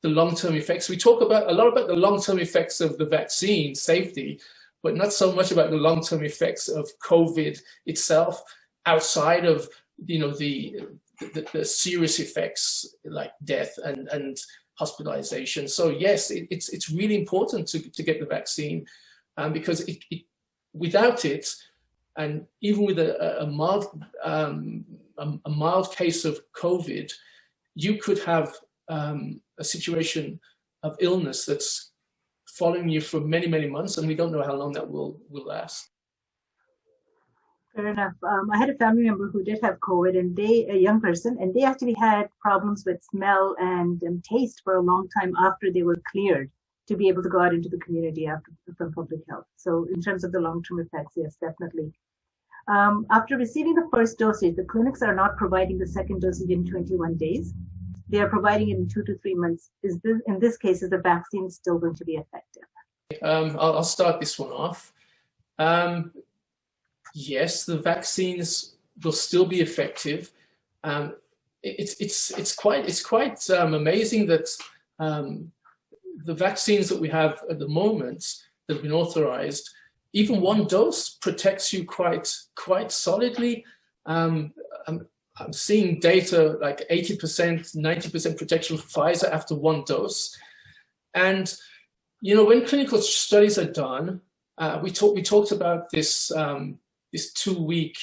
the long-term effects. We talk a lot about the long-term effects of the vaccine safety, but not so much about the long-term effects of COVID itself, outside of the serious effects like death and hospitalization. So yes, it's really important to get the vaccine, because without it, and even with a mild case of COVID, you could have a situation of illness that's following you for many, many months, and we don't know how long that will last. Fair enough. I had a family member who did have COVID, and a young person, and they actually had problems with smell and taste for a long time after they were cleared to be able to go out into the community from public health. So in terms of the long-term effects, yes, definitely. After receiving the first dosage, the clinics are not providing the second dosage in 21 days. They are providing it in 2 to 3 months. In this case, is the vaccine still going to be effective? I'll start this one off. Yes, the vaccines will still be effective. It's quite amazing that the vaccines that we have at the moment that have been authorized, even one dose protects you quite solidly. I'm seeing data like 80%, 90% protection for Pfizer after one dose. And you know, when clinical studies are done, we talked about this this 2-week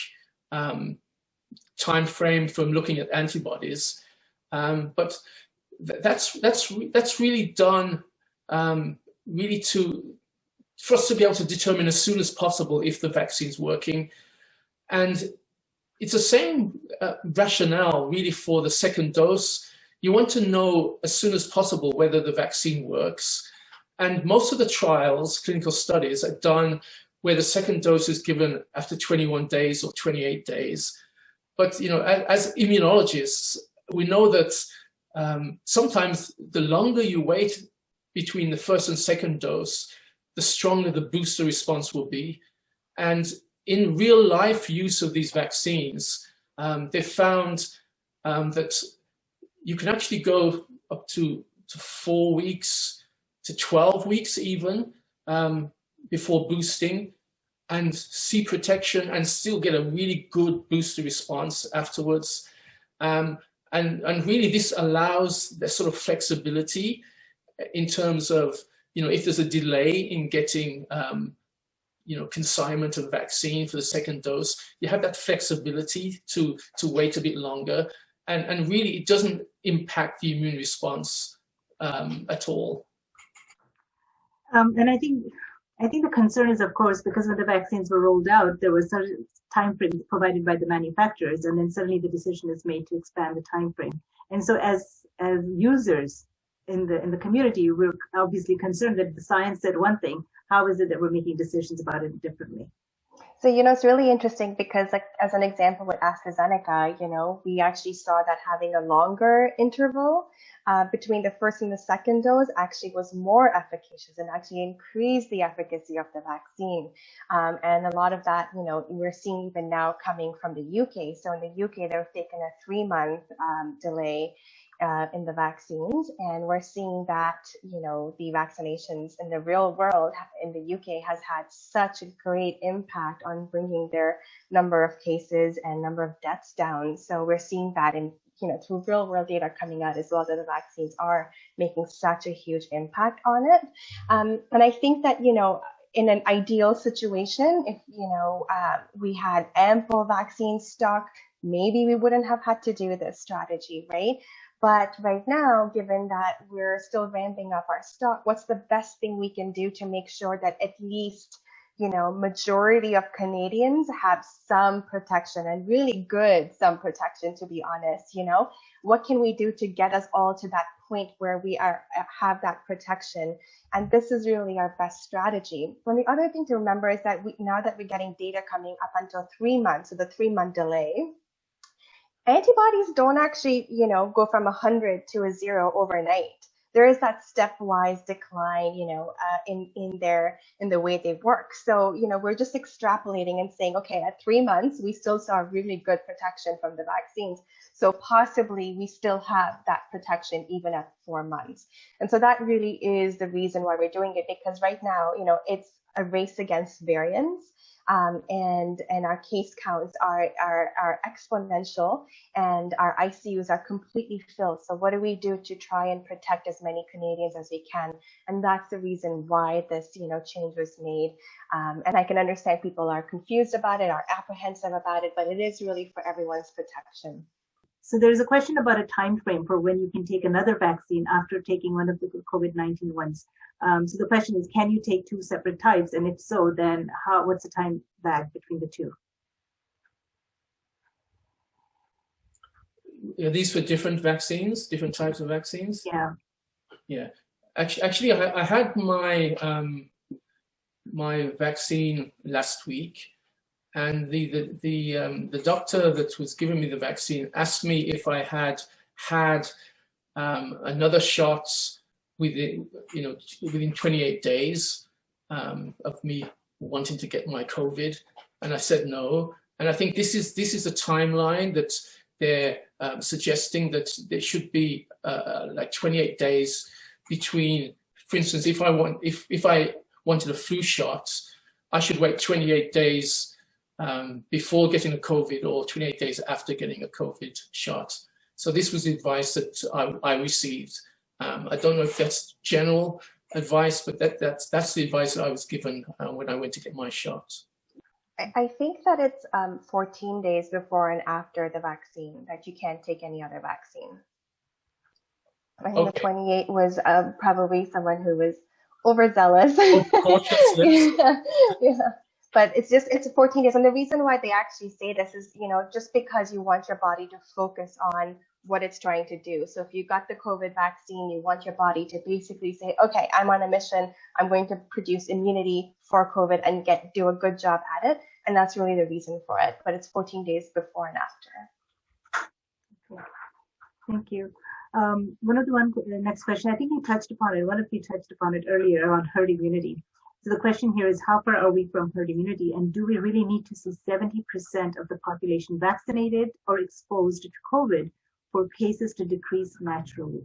time frame from looking at antibodies, but that's really done really for us to be able to determine as soon as possible if the vaccine's working. And it's the same rationale really for the second dose. You want to know as soon as possible whether the vaccine works. And most of the trials, clinical studies, are done where the second dose is given after 21 days or 28 days. But you know, as immunologists, we know that sometimes the longer you wait between the first and second dose, the stronger the booster response will be. And in real life use of these vaccines, they found that you can actually go up to 4 weeks, to 12 weeks even, before boosting, and see protection and still get a really good booster response afterwards. And really this allows the sort of flexibility in terms of, you know, if there's a delay in getting, you know, consignment of vaccine for the second dose, you have that flexibility to wait a bit longer. And really it doesn't impact the immune response at all. And I think the concern is, of course, because when the vaccines were rolled out, there was certain time frames provided by the manufacturers, and then suddenly the decision is made to expand the time frame. And so, as users in the community, we're obviously concerned that the science said one thing. How is it that we're making decisions about it differently? So, you know, it's really interesting because, like, as an example with AstraZeneca, you know, we actually saw that having a longer interval between the first and the second dose actually was more efficacious and actually increased the efficacy of the vaccine. And a lot of that, you know, we're seeing even now coming from the UK. So in the UK, they've taken a 3-month delay in the vaccines, and we're seeing that, you know, the vaccinations in the real world in the UK has had such a great impact on bringing their number of cases and number of deaths down. So we're seeing that in, you know, through real world data coming out as well, that the vaccines are making such a huge impact on it. And I think that, you know, in an ideal situation, if, you know, we had ample vaccine stock, maybe we wouldn't have had to do this strategy, right? But right now, given that we're still ramping up our stock, what's the best thing we can do to make sure that at least, you know, majority of Canadians have some protection, and really good some protection, to be honest? You know, what can we do to get us all to that point where we have that protection? And this is really our best strategy. Well, the other thing to remember is that now that we're getting data coming up until 3 months, so the 3-month delay, antibodies don't actually, you know, go from 100 to a 0 overnight. There is that stepwise decline, you know, in the way they work. So, you know, we're just extrapolating and saying, okay, at 3 months, we still saw really good protection from the vaccines. So possibly we still have that protection even at 4 months. And so that really is the reason why we're doing it, because right now, you know, it's a race against variants. And our case counts are exponential, and our ICUs are completely filled. So what do we do to try and protect as many Canadians as we can? And that's the reason why this, you know, change was made. And I can understand people are confused about it, are apprehensive about it, but it is really for everyone's protection. So there's a question about a time frame for when you can take another vaccine after taking one of the COVID-19 ones. So the question is, can you take 2 separate types? And if so, then what's the time lag between the two? are these for different vaccines, different types of vaccines? Yeah. Yeah. Actually, I had my my vaccine last week, and the doctor that was giving me the vaccine asked me if I had another shot within 28 days of me wanting to get my COVID, and I said no. And I think this is a timeline that they're suggesting that there should be like 28 days between. For instance, if I wanted a flu shot, I should wait 28 days before getting a COVID, or 28 days after getting a COVID shot. So this was the advice that I received. I don't know if that's general advice, but that's the advice that I was given when I went to get my shot. I think that it's 14 days before and after the vaccine that you can't take any other vaccine. I think the 28 was probably someone who was overzealous. Cautious, yes. Yeah. But it's 14 days. And the reason why they actually say this is, just because you want your body to focus on what it's trying to do. So if you got the COVID vaccine, you want your body to basically say, okay, I'm on a mission. I'm going to produce immunity for COVID and do a good job at it. And that's really the reason for it. But it's 14 days before and after. Okay. Thank you. The next question, I think you touched upon it. One of you touched upon it earlier around herd immunity. So the question here is, how far are we from herd immunity, and do we really need to see 70% of the population vaccinated or exposed to COVID for cases to decrease naturally?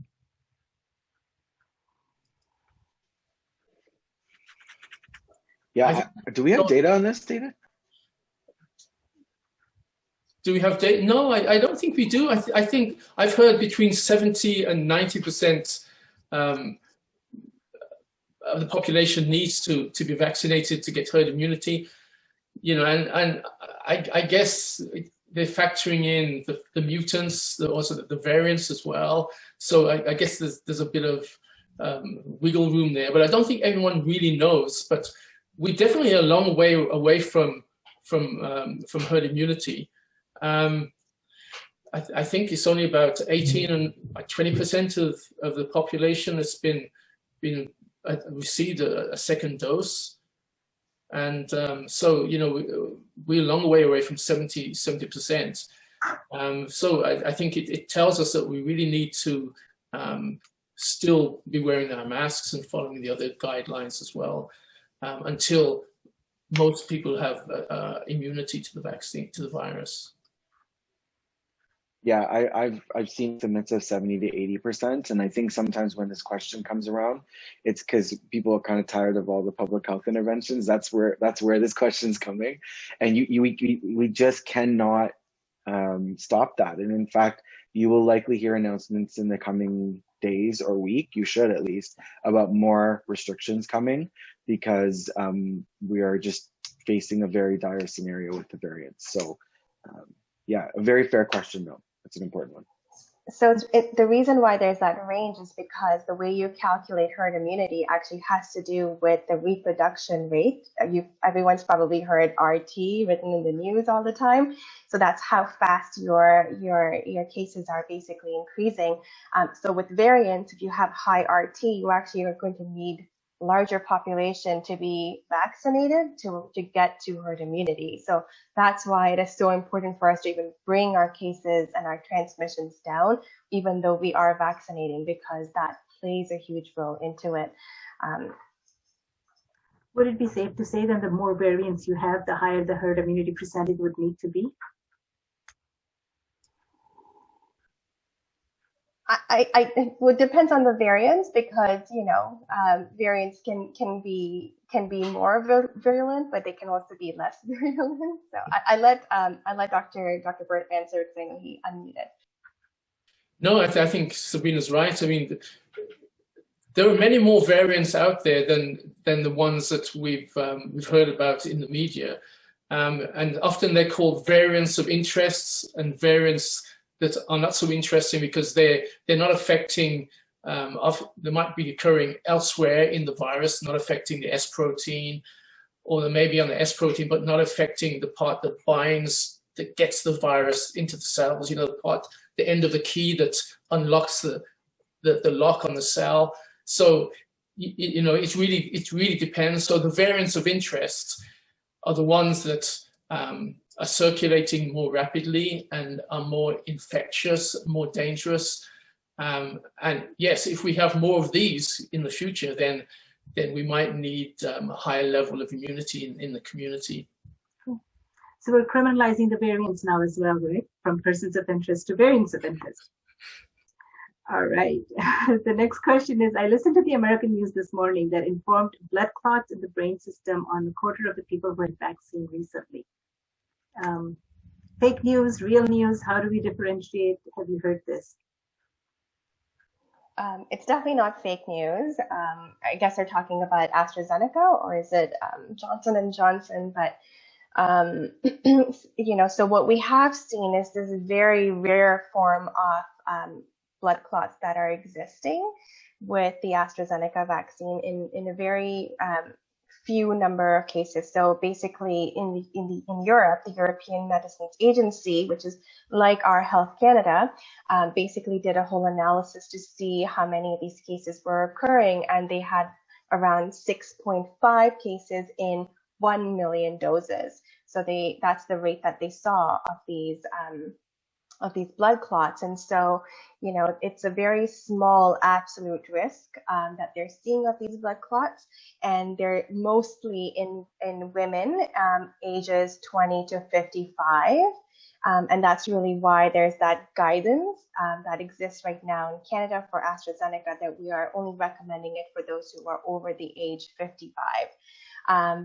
Yeah, do we have data on this, David? Do we have data? No, I don't think we do. I think I've heard between 70 and 90% of the population needs to be vaccinated to get herd immunity. And I guess they're factoring in the mutants, also the variants as well. So I guess there's a bit of wiggle room there, but I don't think everyone really knows. But we're definitely a long way away from herd immunity. I think it's only about 18 and 20% of the population has been received a second dose, and so we're a long way away from 70%. So I think it tells us that we really need to still be wearing our masks and following the other guidelines as well, until most people have immunity to the vaccine, to the virus. Yeah, I've seen estimates of 70 to 80%, and I think sometimes when this question comes around, it's because people are kind of tired of all the public health interventions. That's where this question's coming, and we just cannot stop that. And in fact, you will likely hear announcements in the coming days or week. You should at least, about more restrictions coming, because we are just facing a very dire scenario with the variants. So yeah, a very fair question though. It's an important one. So the reason why there's that range is because the way you calculate herd immunity actually has to do with the reproduction rate. Everyone's probably heard RT written in the news all the time. So that's how fast your cases are basically increasing. So with variants, if you have high RT, you actually are going to need larger population to be vaccinated to get to herd immunity. So that's why it is so important for us to even bring our cases and our transmissions down, even though we are vaccinating, because that plays a huge role into it. Would it be safe to say that the more variants you have, the higher the herd immunity percentage would need to be? Well, it depends on the variants, because variants can be more virulent, but they can also be less virulent. So I let Dr. Burt answer, because I know he unmuted. No, I think Sabina's right. I mean, there are many more variants out there than the ones that we've heard about in the media, and often they're called variants of interests and variants that are not so interesting because they're not affecting, they might be occurring elsewhere in the virus, not affecting the S protein, or they may be on the S protein, but not affecting the part that binds that gets the virus into the cells, you know, the end of the key that unlocks the lock on the cell. So, you know, it really depends. So the variants of interest are the ones that are circulating more rapidly and are more infectious, more dangerous. And yes, if we have more of these in the future, then we might need a higher level of immunity in the community. So we're criminalizing the variants now as well, right? From persons of interest to variants of interest. All right. The next question is, I listened to the American news this morning that informed blood clots in the brain system on a quarter of the people who had vaccine recently. Fake news, real news, how do we differentiate? Have you heard this? It's definitely not fake news. I guess they're talking about AstraZeneca, or is it Johnson & Johnson? But, you know, so what we have seen is this very rare form of blood clots that are existing with the AstraZeneca vaccine in a very few number of cases. So basically in Europe, the European Medicines Agency, which is like our Health Canada, basically did a whole analysis to see how many of these cases were occurring, and they had around 6.5 cases in 1 million doses. So that's the rate that they saw of these blood clots. And so, you know, it's a very small absolute risk that they're seeing of these blood clots, and they're mostly in women ages 20 to 55. And that's really why there's that guidance that exists right now in Canada for AstraZeneca, that we are only recommending it for those who are over the age 55.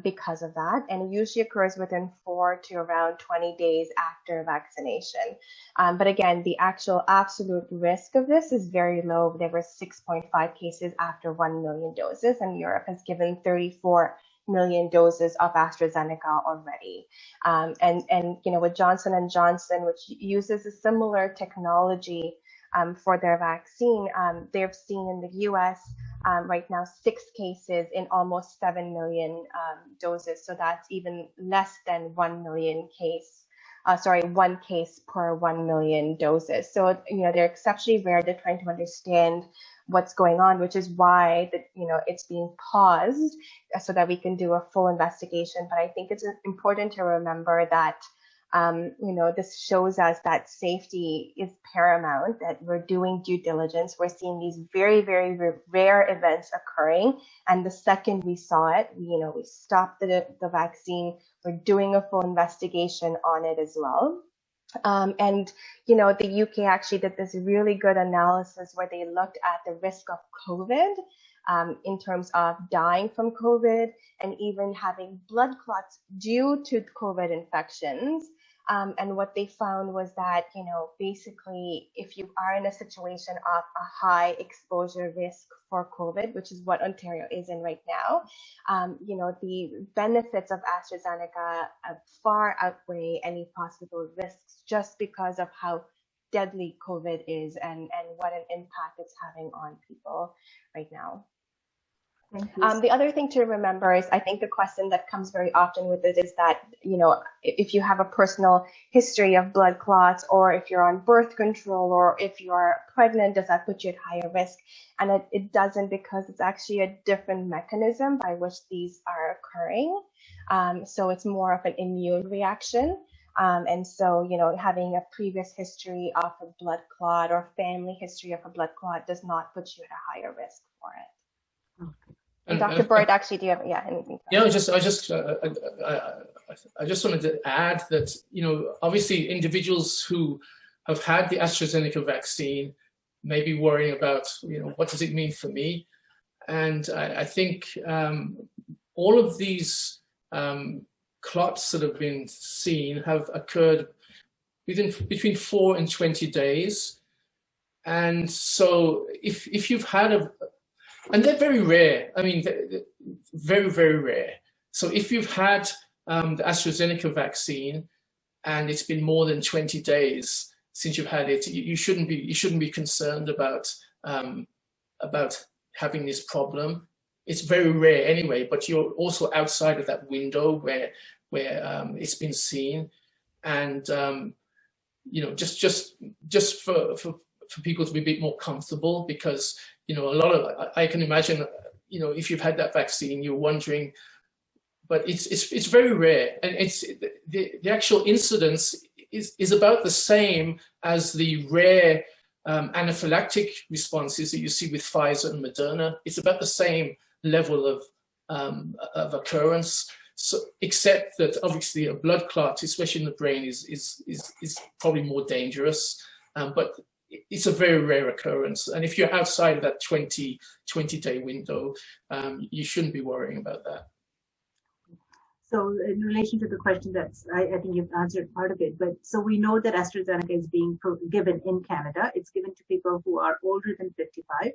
Because of that, and it usually occurs within 4 to around 20 days after vaccination. But again, the actual absolute risk of this is very low. There were 6.5 cases after 1 million doses, and Europe has given 34 million doses of AstraZeneca already. And you know, with Johnson & Johnson, which uses a similar technology for their vaccine, they've seen in the US right now 6 cases in almost 7 million doses. So that's even less than 1 million case. 1 case per 1 million doses. So, you know, they're exceptionally rare. They're trying to understand what's going on, which is why it's being paused so that we can do a full investigation. But I think it's important to remember that this shows us that safety is paramount, that we're doing due diligence. We're seeing these very, very rare events occurring. And the second we saw it, we stopped the vaccine. We're doing a full investigation on it as well. And the UK actually did this really good analysis where they looked at the risk of COVID in terms of dying from COVID and even having blood clots due to COVID infections. And what they found was that, basically, if you are in a situation of a high exposure risk for COVID, which is what Ontario is in right now, the benefits of AstraZeneca far outweigh any possible risks just because of how deadly COVID is and what an impact it's having on people right now. The other thing to remember is, I think the question that comes very often with it is that, if you have a personal history of blood clots, or if you're on birth control, or if you are pregnant, does that put you at higher risk? And it doesn't, because it's actually a different mechanism by which these are occurring. So it's more of an immune reaction. And so, having a previous history of a blood clot or family history of a blood clot does not put you at a higher risk for it. And Dr. Burt, actually, do you have anything? Yeah, I just wanted to add that, obviously individuals who have had the AstraZeneca vaccine may be worrying about, what does it mean for me? And I think all of these clots that have been seen have occurred between 4 and 20 days. And so if you've had and they're very rare. I mean, they're very, very rare. So if you've had the AstraZeneca vaccine and it's been more than 20 days since you've had it, you shouldn't be concerned about having this problem. It's very rare anyway, but you're also outside of that window where it's been seen. and just for people to be a bit more comfortable, because a lot of, I can imagine, if you've had that vaccine, you're wondering, but it's very rare, and it's the actual incidence is about the same as the rare anaphylactic responses that you see with Pfizer and Moderna. It's about the same level of occurrence, so, except that obviously a blood clot, especially in the brain, is probably more dangerous. But it's a very rare occurrence, and if you're outside of that 20-day window, you shouldn't be worrying about that. So in relation to the question, I think you've answered part of it, but so we know that AstraZeneca is being given in Canada. It's given to people who are older than 55,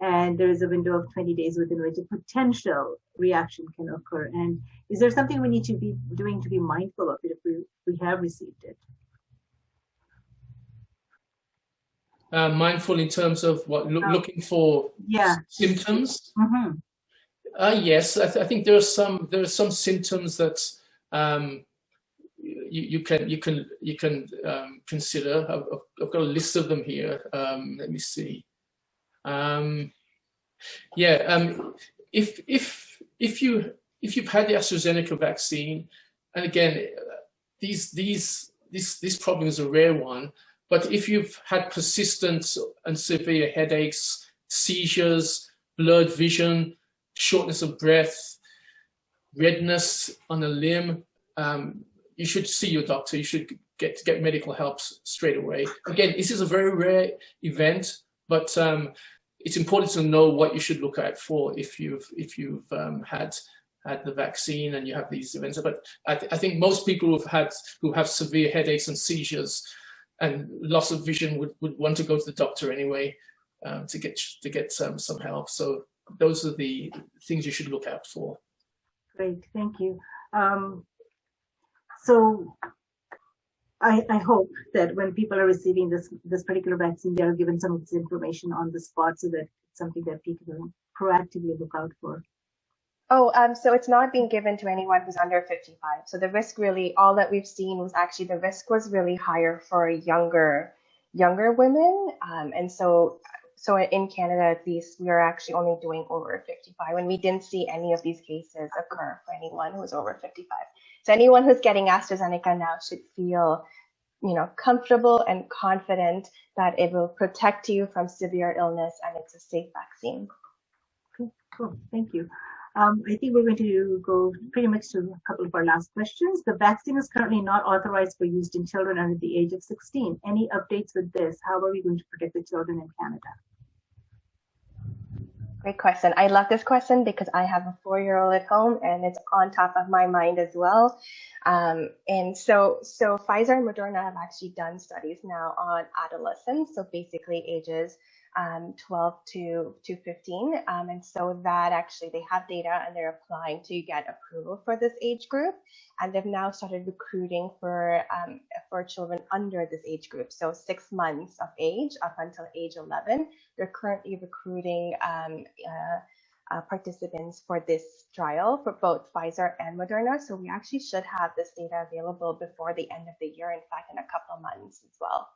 and there is a window of 20 days within which a potential reaction can occur. And is there something we need to be doing to be mindful of it if we have received it? Mindful in terms of what? Looking for symptoms? Mm-hmm. Yes, I think there are some symptoms that you can consider. I've got a list of them here. Let me see. If you've had the AstraZeneca vaccine, and again, this problem is a rare one. But if you've had persistent and severe headaches, seizures, blurred vision, shortness of breath, redness on a limb, you should see your doctor. You should get medical help straight away. Again, this is a very rare event, but it's important to know what you should look out for if you've had the vaccine and you have these events. But I think most people who have severe headaches and seizures and loss of vision would want to go to the doctor anyway to get some help. So those are the things you should look out for. Great, thank you. So I hope that when people are receiving this particular vaccine, they are given some of this information on the spot, so that it's something that people will proactively look out for. Oh, so it's not being given to anyone who's under 55. So the risk really, all that we've seen was actually the risk was really higher for younger women. And so in Canada, at least, we are actually only doing over 55, and we didn't see any of these cases occur for anyone who's over 55. So anyone who's getting AstraZeneca now should feel, comfortable and confident that it will protect you from severe illness and it's a safe vaccine. Cool. Thank you. I think we're going to go pretty much to a couple of our last questions. The vaccine is currently not authorized for use in children under the age of 16. Any updates with this? How are we going to protect the children in Canada? Great question. I love this question because I have a 4-year-old at home and it's on top of my mind as well. And so Pfizer and Moderna have actually done studies now on adolescents, so basically ages 12 to 15. And so that actually they have data and they're applying to get approval for this age group. And they've now started recruiting for children under this age group. So 6 months of age up until age 11. They're currently recruiting participants for this trial for both Pfizer and Moderna. So we actually should have this data available before the end of the year, in fact, in a couple of months as well.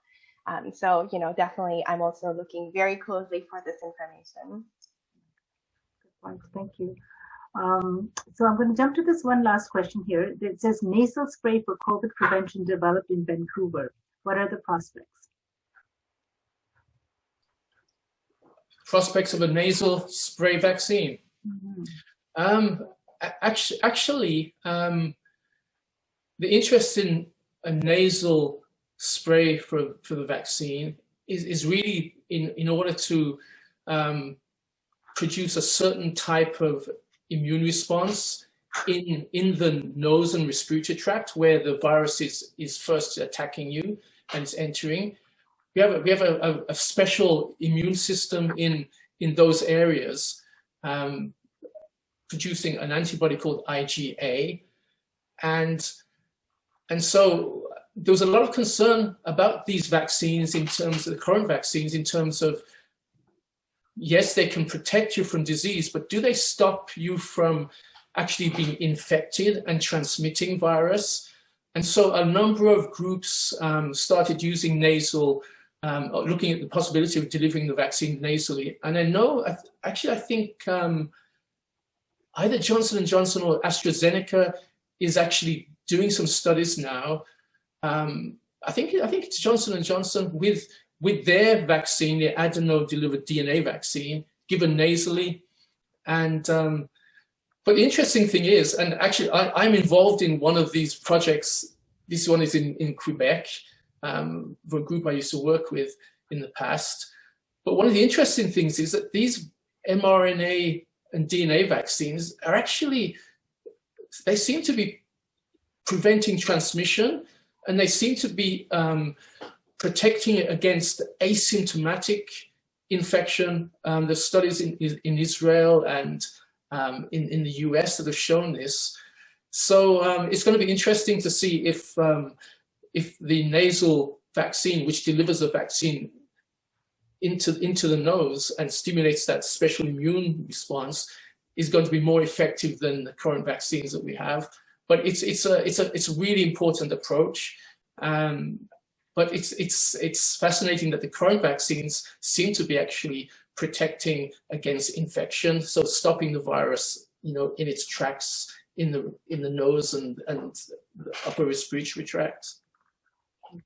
So, definitely I'm also looking very closely for this information. Good point. Thank you. So I'm going to jump to this one last question here. It says nasal spray for COVID prevention developed in Vancouver. What are the prospects? Prospects of a nasal spray vaccine. Mm-hmm. Actually, the interest in a nasal spray for the vaccine is really in order to produce a certain type of immune response in the nose and respiratory tract where the virus is first attacking you and it's entering. We have a special immune system in those areas, producing an antibody called IgA, and so there was a lot of concern about these vaccines in terms of the current vaccines, in terms of, yes, they can protect you from disease, but do they stop you from actually being infected and transmitting virus? And so a number of groups started using nasal, looking at the possibility of delivering the vaccine nasally. And I know, actually, I think either Johnson & Johnson or AstraZeneca is actually doing some studies now. I think it's Johnson & Johnson with their vaccine, the adeno-delivered DNA vaccine, given nasally. And but the interesting thing is, and actually I'm involved in one of these projects. This one is in Quebec, for a group I used to work with in the past. But one of the interesting things is that these mRNA and DNA vaccines are actually, they seem to be preventing transmission, and they seem to be protecting it against asymptomatic infection. There's studies in Israel and in the US that have shown this. So it's going to be interesting to see if the nasal vaccine, which delivers the vaccine into the nose and stimulates that special immune response, is going to be more effective than the current vaccines that we have. But it's a really important approach. But it's fascinating that the current vaccines seem to be actually protecting against infection, so stopping the virus, in its tracks in the nose and the upper respiratory tract.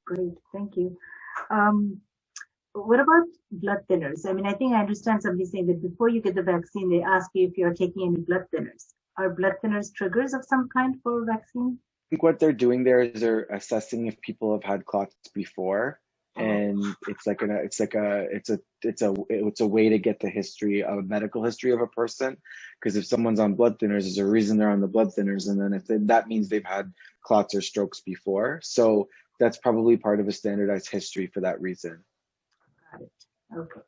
Great, thank you. What about blood thinners? I mean, I think I understand somebody saying that before you get the vaccine, they ask you if you're taking any blood thinners. Are blood thinners triggers of some kind for vaccine? I think what they're doing there is they're assessing if people have had clots before, and it's a way to get the history, a medical history of a person. Because if someone's on blood thinners, there's a reason they're on the blood thinners, and then that means they've had clots or strokes before. So that's probably part of a standardized history for that reason. Got it. Okay.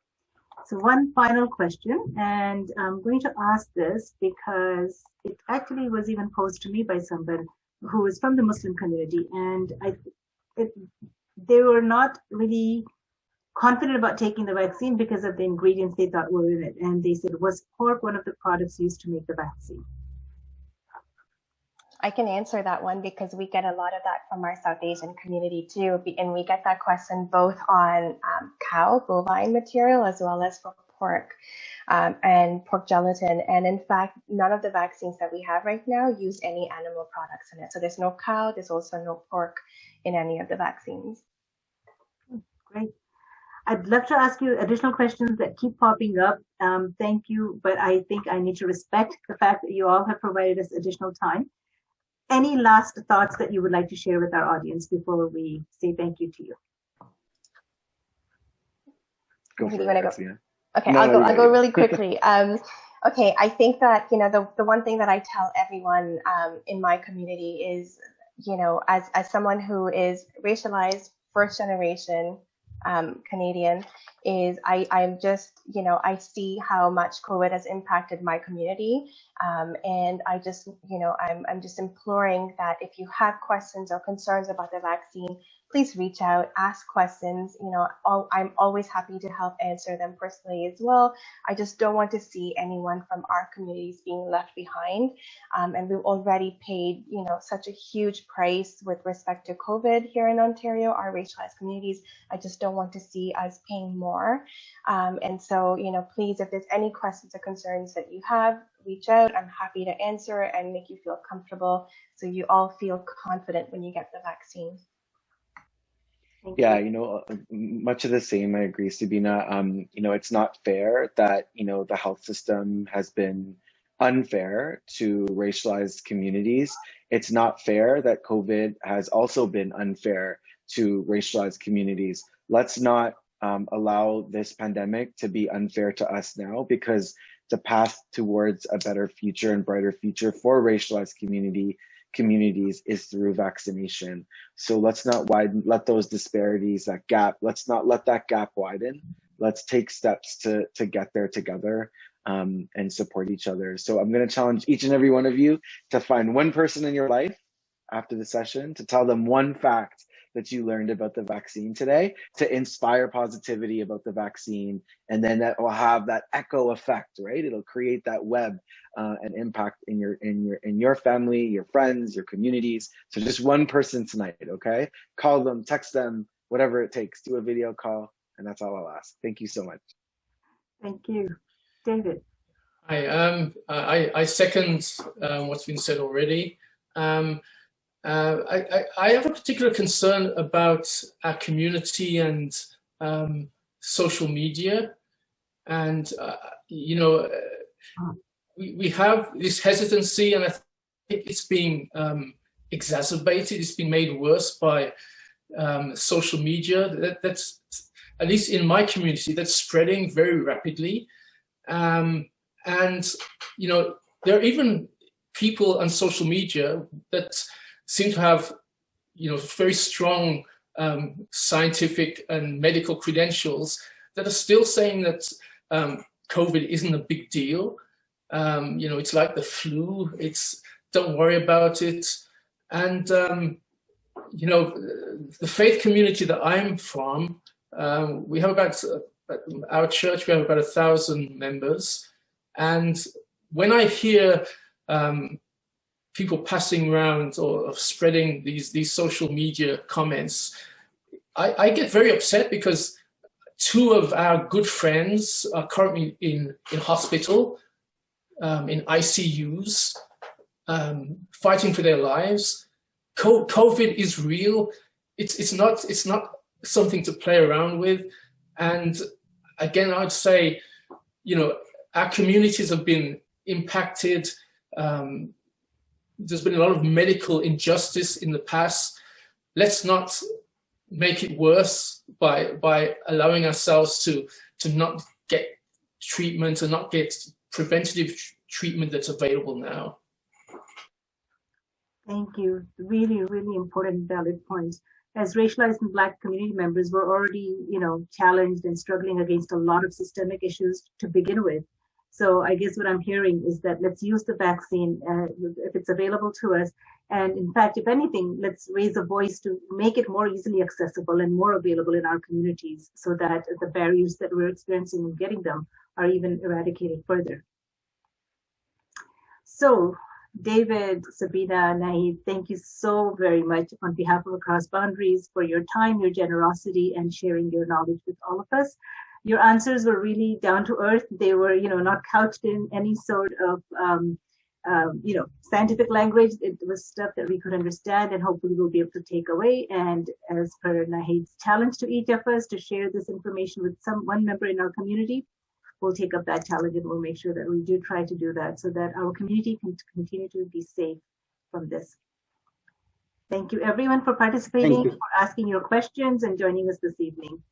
So one final question, and I'm going to ask this because it actually was even posed to me by somebody who is from the Muslim community, and they were not really confident about taking the vaccine because of the ingredients they thought were in it. And they said, was pork one of the products used to make the vaccine? I can answer that one because we get a lot of that from our South Asian community too. And we get that question both on bovine material, as well as for pork and pork gelatin. And in fact, none of the vaccines that we have right now use any animal products in it. So there's no cow, there's also no pork in any of the vaccines. Great. I'd love to ask you additional questions that keep popping up. Thank you, but I think I need to respect the fact that you all have provided us additional time. Any last thoughts that you would like to share with our audience before we say thank you to you? Go for it, Okay, no, I'll go really quickly. Okay, I think that, the one thing that I tell everyone in my community is, as someone who is racialized, first generation Canadian, is I'm just, I see how much COVID has impacted my community. And I just, I'm just imploring that if you have questions or concerns about the vaccine, please reach out, ask questions. I'm always happy to help answer them personally as well. I just don't want to see anyone from our communities being left behind. And we've already paid, such a huge price with respect to COVID here in Ontario, our racialized communities. I just don't want to see us paying more. And so, please, if there's any questions or concerns that you have, reach out. I'm happy to answer and make you feel comfortable so you all feel confident when you get the vaccine. Yeah, much of the same. I agree, Sabina. It's not fair that, the health system has been unfair to racialized communities. It's not fair that COVID has also been unfair to racialized communities. Let's not allow this pandemic to be unfair to us now, because the path towards a better future and brighter future for racialized communities is through vaccination. So let's not let those disparities, that gap, let's not let that gap widen. Let's take steps to get there together and support each other. So I'm going to challenge each and every one of you to find one person in your life after the session, to tell them one fact that you learned about the vaccine today to inspire positivity about the vaccine. And then that will have that echo effect, right? It'll create that web and impact in your family, your friends, your communities. So just one person tonight, okay? Call them, text them, whatever it takes. Do a video call, and that's all I'll ask. Thank you so much. Thank you. David. I second what's been said already. I have a particular concern about our community and social media, and we have this hesitancy, and I think it's being exacerbated. It's been made worse by social media. That's, at least in my community, that's spreading very rapidly. And there are even people on social media that seem to have, very strong scientific and medical credentials that are still saying that COVID isn't a big deal. It's like the flu. Don't worry about it. And the faith community that I'm from, we have our church, we have about 1,000 members. And when I hear people passing around or spreading these social media comments, I get very upset, because 2 of our good friends are currently in hospital, in ICUs, fighting for their lives. COVID is real. It's not something to play around with. And again, I'd say, our communities have been impacted. There's been a lot of medical injustice in the past. Let's not make it worse by allowing ourselves to not get treatment and not get preventative treatment that's available now. Thank you. Really, really important, valid points. As racialized and Black community members, we're already, challenged and struggling against a lot of systemic issues to begin with. So I guess what I'm hearing is that let's use the vaccine if it's available to us. And in fact, if anything, let's raise a voice to make it more easily accessible and more available in our communities, so that the barriers that we're experiencing in getting them are even eradicated further. So David, Sabina, Naheed, thank you so very much on behalf of Across Boundaries for your time, your generosity, and sharing your knowledge with all of us. Your answers were really down to earth. They were, not couched in any sort of, scientific language. It was stuff that we could understand, and hopefully we'll be able to take away. And as per Naheed's challenge to each of us to share this information with one member in our community, we'll take up that challenge, and we'll make sure that we do try to do that so that our community can continue to be safe from this. Thank you everyone for participating, for asking your questions and joining us this evening.